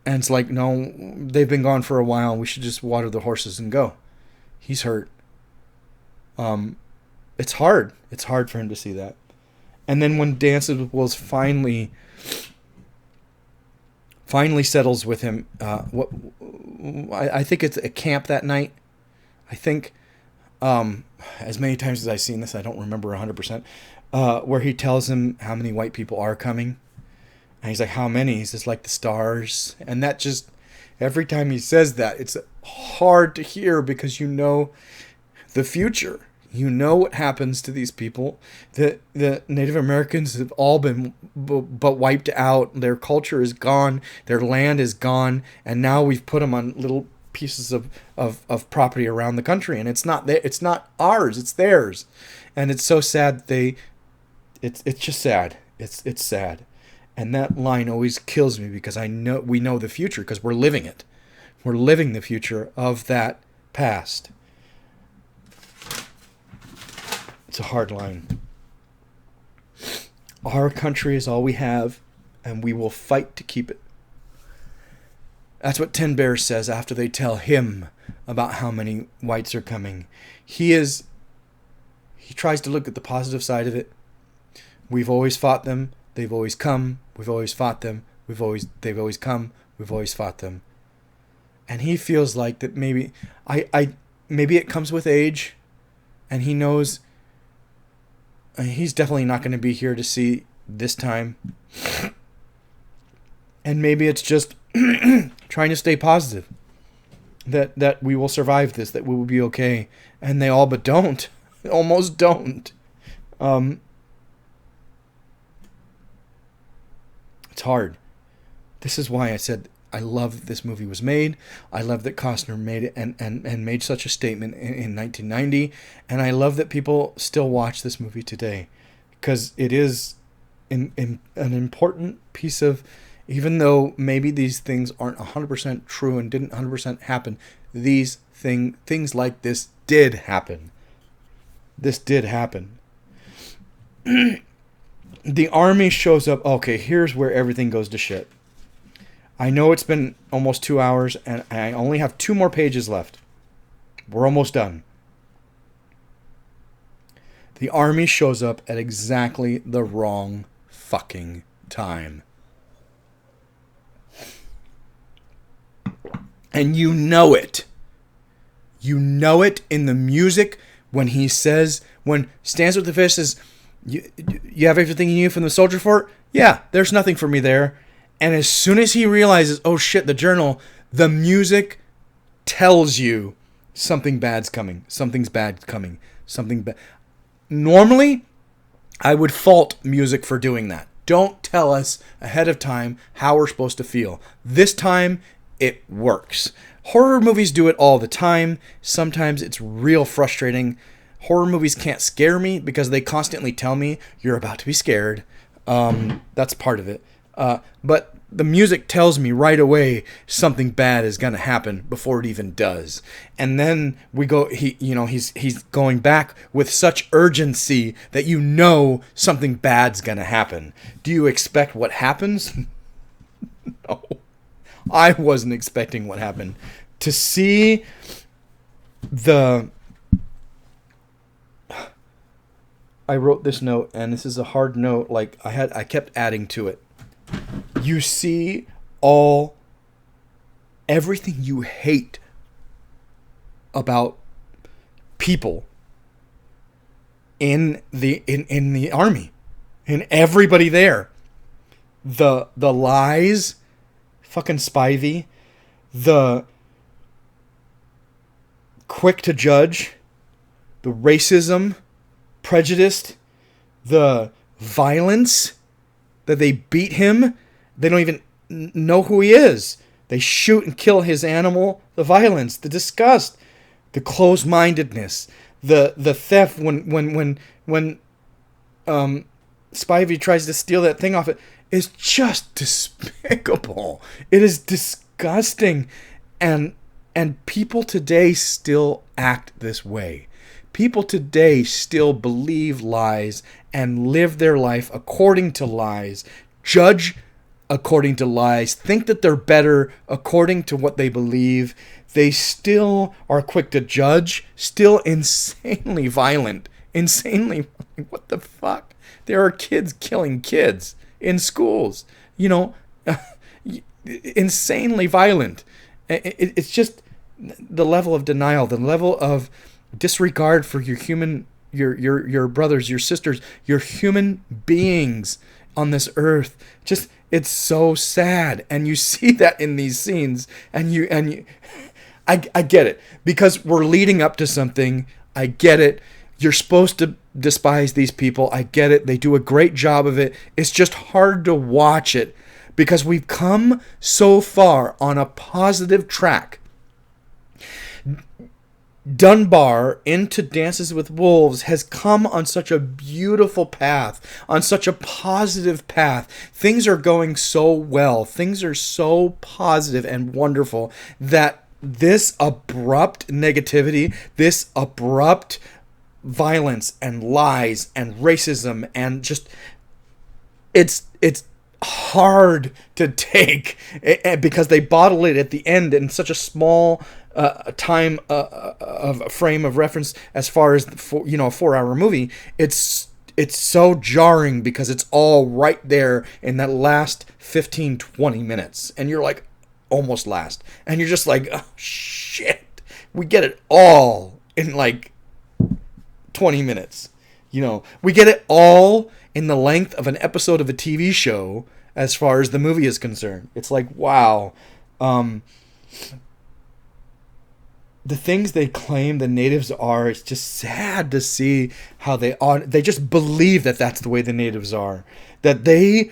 it's like, no, they've been gone for a while. We should just water the horses and go. He's hurt. It's hard. It's hard for him to see that. And then when Dances with Wolves finally settles with him, I think it's a camp that night. I think, as many times as I've seen this, I don't remember 100%. Where he tells him how many white people are coming. And he's like, how many? He says, like the stars. And that just, every time he says that, it's hard to hear because you know the future. You know what happens to these people. The Native Americans have all been but wiped out. Their culture is gone. Their land is gone. And now we've put them on little pieces of property around the country. And it's not ours. It's theirs. And it's so sad. It's just sad. It's sad. And that line always kills me because we know the future because we're living it. We're living the future of that past. It's a hard line. Our country is all we have, and we will fight to keep it. That's what Ten Bear says after they tell him about how many whites are coming. He tries to look at the positive side of it. We've always fought them. They've always come. We've always fought them. They've always come. We've always fought them. And he feels like that maybe maybe it comes with age, and he knows he's definitely not going to be here to see this time. And maybe it's just trying to stay positive. That we will survive this, that we will be okay. And they all but don't. Almost don't. It's hard. This is why I said I love this movie was made. I love that Costner made it and made such a statement in 1990. And I love that people still watch this movie today. Because it is an important piece of, even though maybe these things aren't 100% true and didn't 100% happen, these things like this did happen. This did happen. The army shows up. Okay, here's where everything goes to shit. I know it's been almost 2 hours, and I only have 2 more pages left. We're almost done. The army shows up at exactly the wrong fucking time. And you know it. You know it in the music when he says, when Stands with the Fish says, you have everything you need from the soldier fort? Yeah, there's nothing for me there. And as soon as he realizes, oh shit, the journal, the music tells you something bad's coming. Something's bad coming. Something bad. Normally, I would fault music for doing that. Don't tell us ahead of time how we're supposed to feel. This time, it works. Horror movies do it all the time. Sometimes it's real frustrating. Horror movies can't scare me because they constantly tell me you're about to be scared. That's part of it. But the music tells me right away something bad is going to happen before it even does. And then we go, he's going back with such urgency that you know something bad's going to happen. Do you expect what happens? No. I wasn't expecting what happened. To see I wrote this note, and this is a hard note. Like I kept adding to it. You see everything you hate about people in the army, and everybody there. The lies, fucking Spivey, the quick to judge, the racism, prejudiced, the violence that they beat him. They don't even know who he is. They shoot and kill his animal. The violence, the disgust, the closed-mindedness, the theft when Spivey tries to steal that thing off it is just despicable. It is disgusting, and people today still act this way. People today still believe lies and live their life according to lies, judge according to lies, think that they're better according to what they believe. They still are quick to judge, still insanely violent. What the fuck? There are kids killing kids in schools, insanely violent. It's just the level of denial, the level of disregard for your brothers, your sisters, your human beings on this earth. Just, it's so sad. And you see that in these scenes, and I get it, because we're leading up to something. I get it. You're supposed to despise these people. I get it. They do a great job of it. It's just hard to watch it because we've come so far on a positive track. Dunbar into Dances with Wolves has come on such a beautiful path, on such a positive path. Things are going so well. Things are so positive and wonderful that this abrupt negativity, this abrupt violence and lies and racism and just it's hard to take because they bottle it at the end in such a small time of a frame of reference as far as a 4-hour movie. It's so jarring because it's all right there in that last 15-20 minutes, and you're like, almost last, and you're just like, oh shit, we get it all in like 20 minutes. We get it all in the length of an episode of a TV show as far as the movie is concerned. It's like, wow. The things they claim the natives are, it's just sad to see how they just believe that that's the way the natives are. That they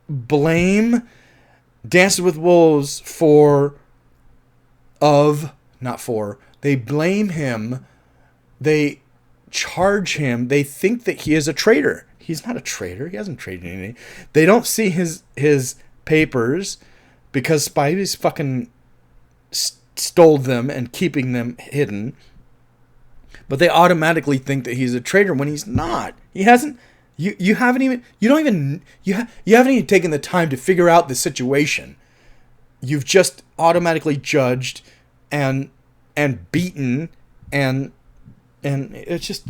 blame Dances with Wolves they blame him, they charge him, they think that he is a traitor. He's not a traitor. He hasn't traded anything. They don't see his papers because Spivey's fucking stole them and keeping them hidden. But they automatically think that he's a traitor when he's not. He hasn't. You haven't even taken the time to figure out the situation. You've just automatically judged and beaten and it's just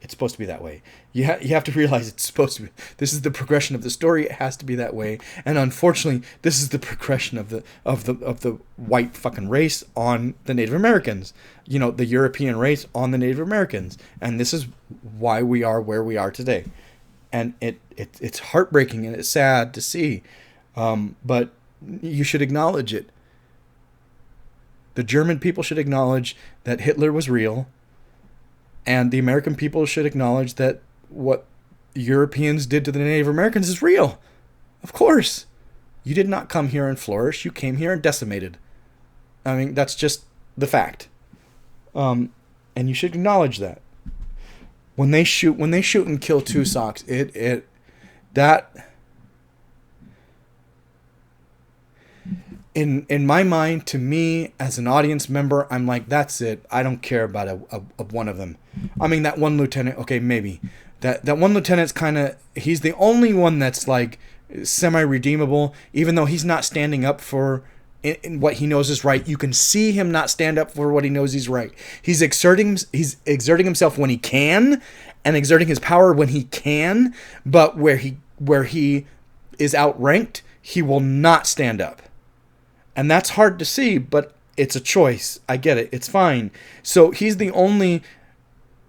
it's supposed to be that way. You have to realize it's supposed to be. This is the progression of the story. It has to be that way. And unfortunately, this is the progression of the white fucking race on the Native Americans. The European race on the Native Americans. And this is why we are where we are today. And it's heartbreaking and it's sad to see. But you should acknowledge it. The German people should acknowledge that Hitler was real, and the American people should acknowledge that what the Europeans did to the Native Americans is real. Of course. You did not come here and flourish. You came here and decimated. I mean, that's just the fact. And you should acknowledge that. When they shoot and kill Tusocks, in my mind, to me, as an audience member, I'm like, that's it. I don't care about a one of them. I mean, that one lieutenant, okay, maybe. That one lieutenant's kind of, he's the only one that's like semi-redeemable, even though he's not standing up for what he knows is right. You can see him not stand up for what he knows he's right. He's exerting himself when he can, and exerting his power when he can, but where he is outranked, he will not stand up. And that's hard to see, but it's a choice. I get it. It's fine. So he's the only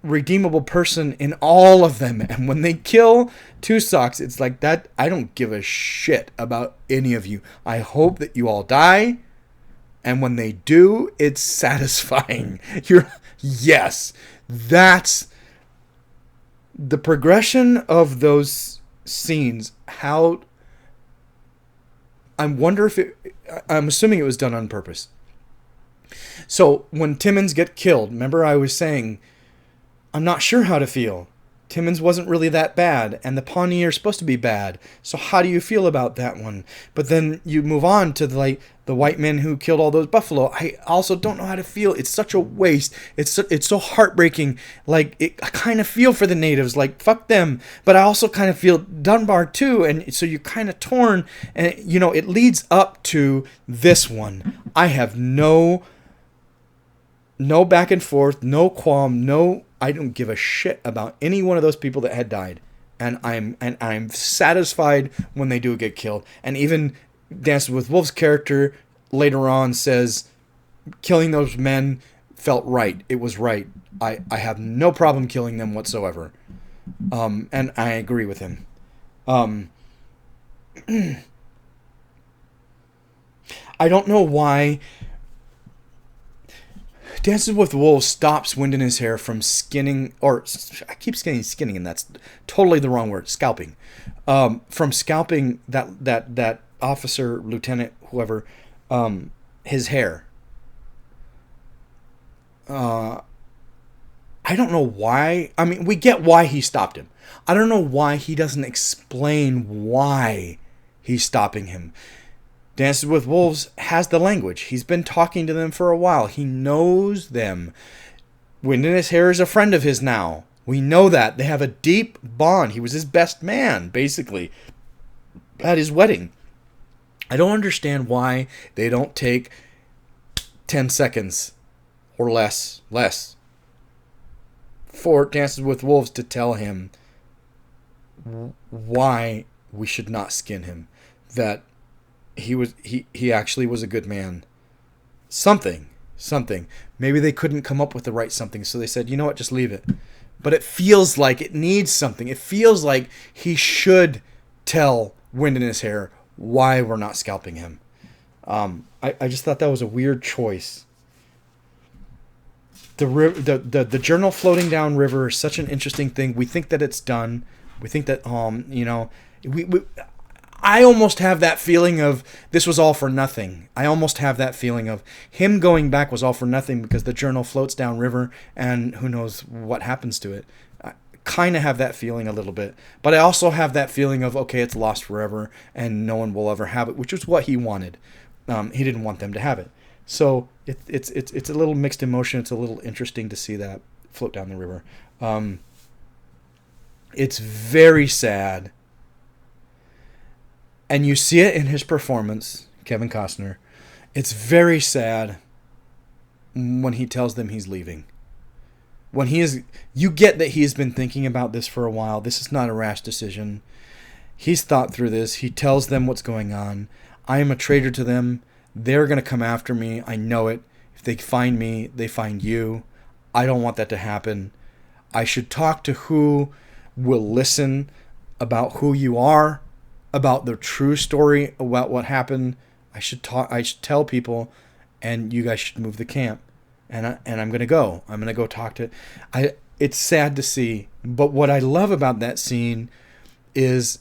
redeemable person in all of them. And when they kill Tusocks, it's like that. I don't give a shit about any of you. I hope that you all die. And when they do, it's satisfying. Yes, that's the progression of those scenes. How I'm assuming it was done on purpose. So when Timmons get killed, remember I was saying, I'm not sure how to feel. Timmons wasn't really that bad, and the Pawnee are supposed to be bad. So how do you feel about that one? But then you move on to the white men who killed all those buffalo. I also don't know how to feel. It's such a waste. It's so heartbreaking. Like, I kind of feel for the natives, like, fuck them. But I also kind of feel Dunbar too, and so you're kind of torn. And, it leads up to this one. I have no back and forth, no qualm, I don't give a shit about any one of those people that had died. And I'm satisfied when they do get killed. And even Dances with Wolves character later on says, killing those men felt right. It was right. I have no problem killing them whatsoever. And I agree with him. I don't know why Dances with Wolves stops Wind in His Hair from skinning, or I keep saying skinning, and that's totally the wrong word, scalping. From scalping that officer, lieutenant, whoever, his hair. I don't know why. I mean, we get why he stopped him. I don't know why he doesn't explain why he's stopping him. Dances with Wolves has the language. He's been talking to them for a while. He knows them. Wind in His Hair is a friend of his now. We know that. They have a deep bond. He was his best man, basically, at his wedding. I don't understand why they don't take 10 seconds or less for Dances with Wolves to tell him why we should not skin him. That he actually was a good man. Something. Maybe they couldn't come up with the right something, so they said, you know what, just leave it. But it feels like it needs something. It feels like he should tell Wind in His Hair why we're not scalping him. I just thought that was a weird choice. The journal floating down river is such an interesting thing. We think that it's done. We think that I almost have that feeling of this was all for nothing. I almost have that feeling of him going back was all for nothing because the journal floats down river and who knows what happens to it. I kind of have that feeling a little bit. But I also have that feeling of, okay, it's lost forever and no one will ever have it, which is what he wanted. He didn't want them to have it. So it's a little mixed emotion. It's a little interesting to see that float down the river. It's very sad. And you see it in his performance, Kevin Costner. It's very sad when he tells them he's leaving. You get that he's been thinking about this for a while. This is not a rash decision. He's thought through this. He tells them what's going on. I am a traitor to them. They're going to come after me. I know it. If they find me, they find you. I don't want that to happen. I should talk to who will listen about who you are, about the true story about what happened. I should tell people, and you guys should move the camp. And I'm going to go. I'm going to go talk to... It's sad to see, but what I love about that scene is,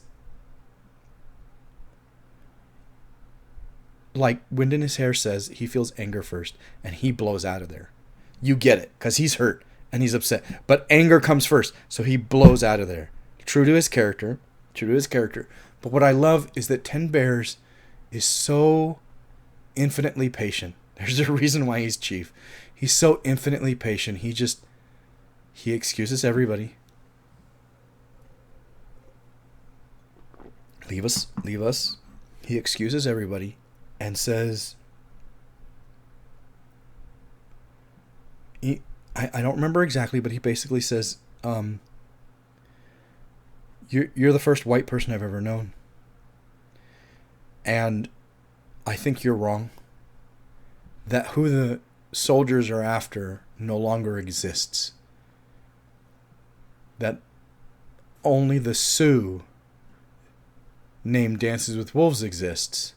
like Wind in His Hair says, he feels anger first, and he blows out of there. You get it, because he's hurt, and he's upset. But anger comes first, so he blows out of there. True to his character. But what I love is that Ten Bears is so infinitely patient. There's a reason why he's chief. He's so infinitely patient. He excuses everybody. Leave us. He excuses everybody and says, I don't remember exactly, but he basically says, you're the first white person I've ever known. And I think you're wrong. That who the soldiers are after no longer exists. That only the Sioux named Dances with Wolves exists.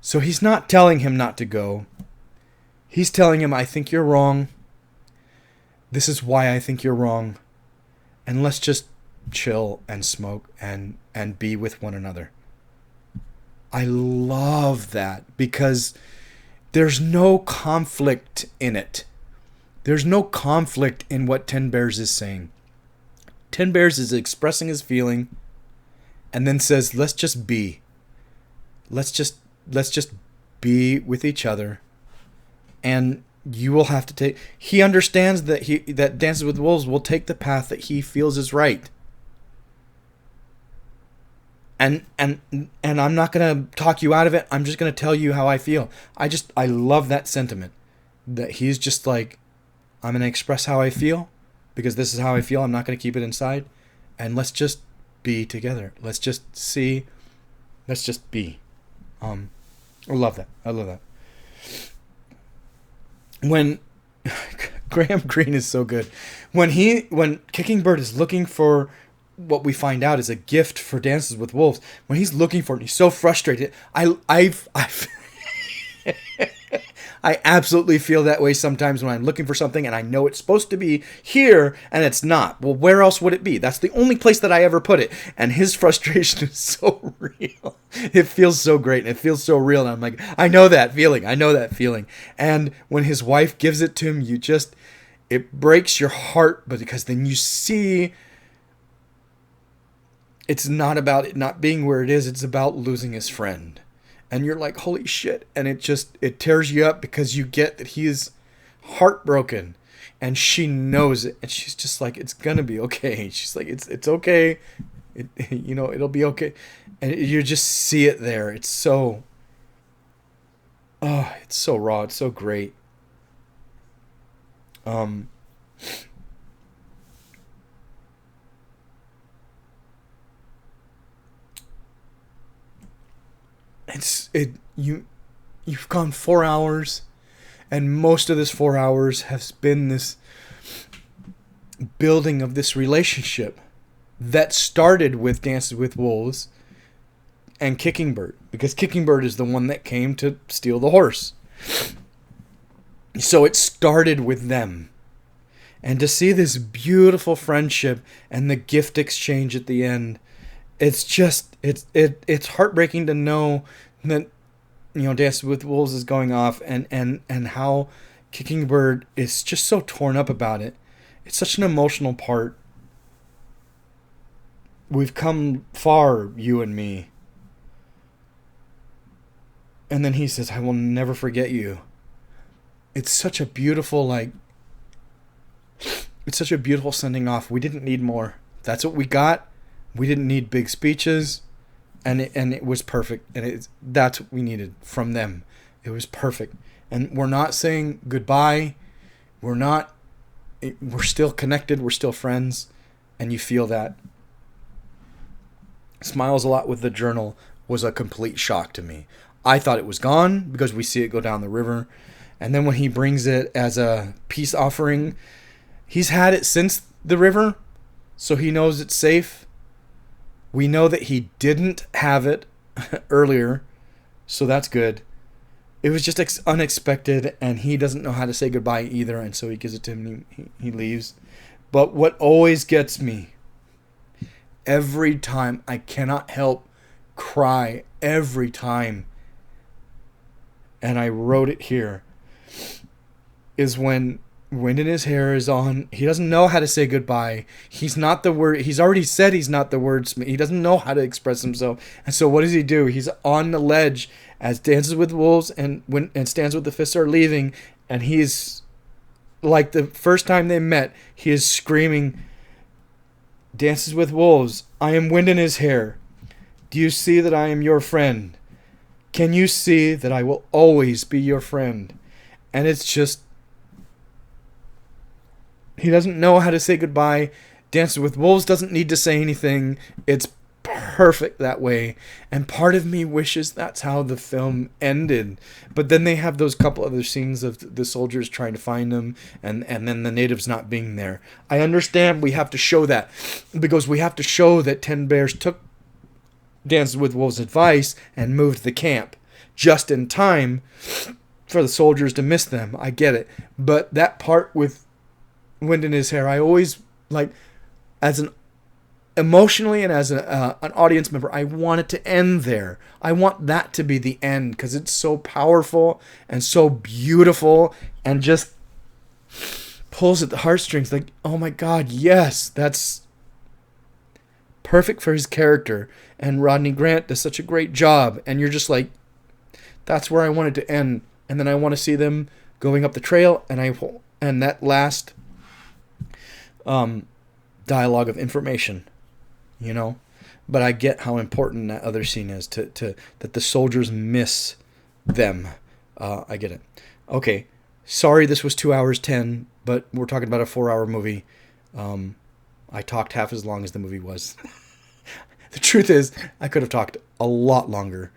So he's not telling him not to go. He's telling him, I think you're wrong. This is why I think you're wrong. And let's just chill and smoke and be with one another. I love that because there's no conflict in it. There's no conflict in what Ten Bears is saying. Ten Bears is expressing his feeling and then says, let's just be. Let's just be with each other. And you will have to take... He understands that Dances with Wolves will take the path that he feels is right. And I'm not going to talk you out of it. I'm just going to tell you how I feel. I love that sentiment. That he's just like, I'm going to express how I feel because this is how I feel. I'm not going to keep it inside. And let's just be together. Let's just see. Let's just be. I love that. When Graham Greene is so good. When Kicking Bird is looking for what we find out is a gift for Dances with Wolves, when he's looking for it, he's so frustrated. I absolutely feel that way sometimes when I'm looking for something and I know it's supposed to be here and it's not. Well, where else would it be? That's the only place that I ever put it. And his frustration is so real. It feels so great and it feels so real. And I'm like, I know that feeling. And when his wife gives it to him, it breaks your heart, but because then you see it's not about it not being where it is. It's about losing his friend. And you're like, holy shit. And it tears you up because you get that he is heartbroken and she knows it. And she's just like, it's going to be okay. She's like, it's okay. It'll be okay. And you just see it there. It's so raw. It's so great. You've gone 4 hours, and most of this 4 hours has been this building of this relationship that started with Dances with Wolves and Kicking Bird, because Kicking Bird is the one that came to steal the horse. So it started with them. And to see this beautiful friendship and the gift exchange at the end, it's heartbreaking to know that, Dances with Wolves is going off and how Kicking Bird is just so torn up about it. It's such an emotional part. We've come far, you and me. And then he says, I will never forget you. It's such a beautiful, it's such a beautiful sending off. We didn't need more. That's what we got. We didn't need big speeches. And it was perfect. And that's what we needed from them. It was perfect. And we're not saying goodbye. We're still connected. We're still friends. And you feel that. Smiles a lot with the journal was a complete shock to me. I thought it was gone because we see it go down the river. And then when he brings it as a peace offering, he's had it since the river, so he knows it's safe. We know that he didn't have it earlier, So that's good. It was just unexpected, and he doesn't know how to say goodbye either, and so he gives it to him and he leaves. But what always gets me, every time, I cannot help cry every time, and I wrote it here, is when wind in his hair is on. He doesn't know how to say goodbye. He's not the word. He's already said he's not the wordsmith. He doesn't know how to express himself. And so what does he do? He's on the ledge as Dances with Wolves and Stands with the Fists are leaving, and he's like the first time they met. He is screaming, "Dances with Wolves, I am wind in his hair. Do you see that I am your friend? Can you see that I will always be your friend?" And it's just, he doesn't know how to say goodbye. Dances with Wolves doesn't need to say anything. It's perfect that way. And part of me wishes that's how the film ended. But then they have those couple other scenes of the soldiers trying to find them and then the natives not being there. I understand we have to show that, because we have to show that Ten Bears took Dances with Wolves' advice and moved the camp just in time for the soldiers to miss them. I get it. But that part with wind in his hair, I always, like, as an emotionally and as an audience member, I want it to end there. I want that to be the end, because it's so powerful and so beautiful and just pulls at the heartstrings. Like, oh my God, yes, that's perfect for his character. And Rodney Grant does such a great job. And you're just like, that's where I want it to end. And then I want to see them going up the trail, and that last dialogue of information, but I get how important that other scene is to that the soldiers miss them. I get it. Okay, sorry this was 2 hours 10, but we're talking about a 4-hour movie. I talked half as long as the movie was. The truth is, I could have talked a lot longer.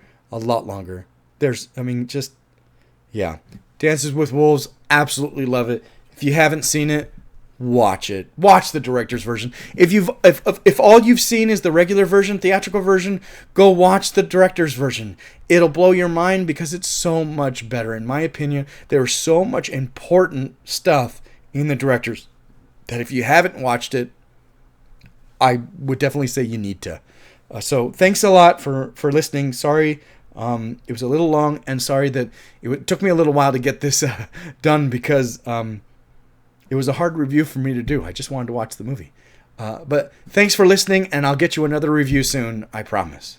Dances with Wolves, absolutely love it. If you haven't seen it, watch it. Watch the director's version. If all you've seen is the regular version, theatrical version, go watch the director's version. It'll blow your mind, because it's so much better. In my opinion, there's so much important stuff in the director's that if you haven't watched it, I would definitely say you need to. So thanks a lot for listening. Sorry it was a little long, and sorry that it took me a little while to get this done, because it was a hard review for me to do. I just wanted to watch the movie. But thanks for listening, and I'll get you another review soon, I promise.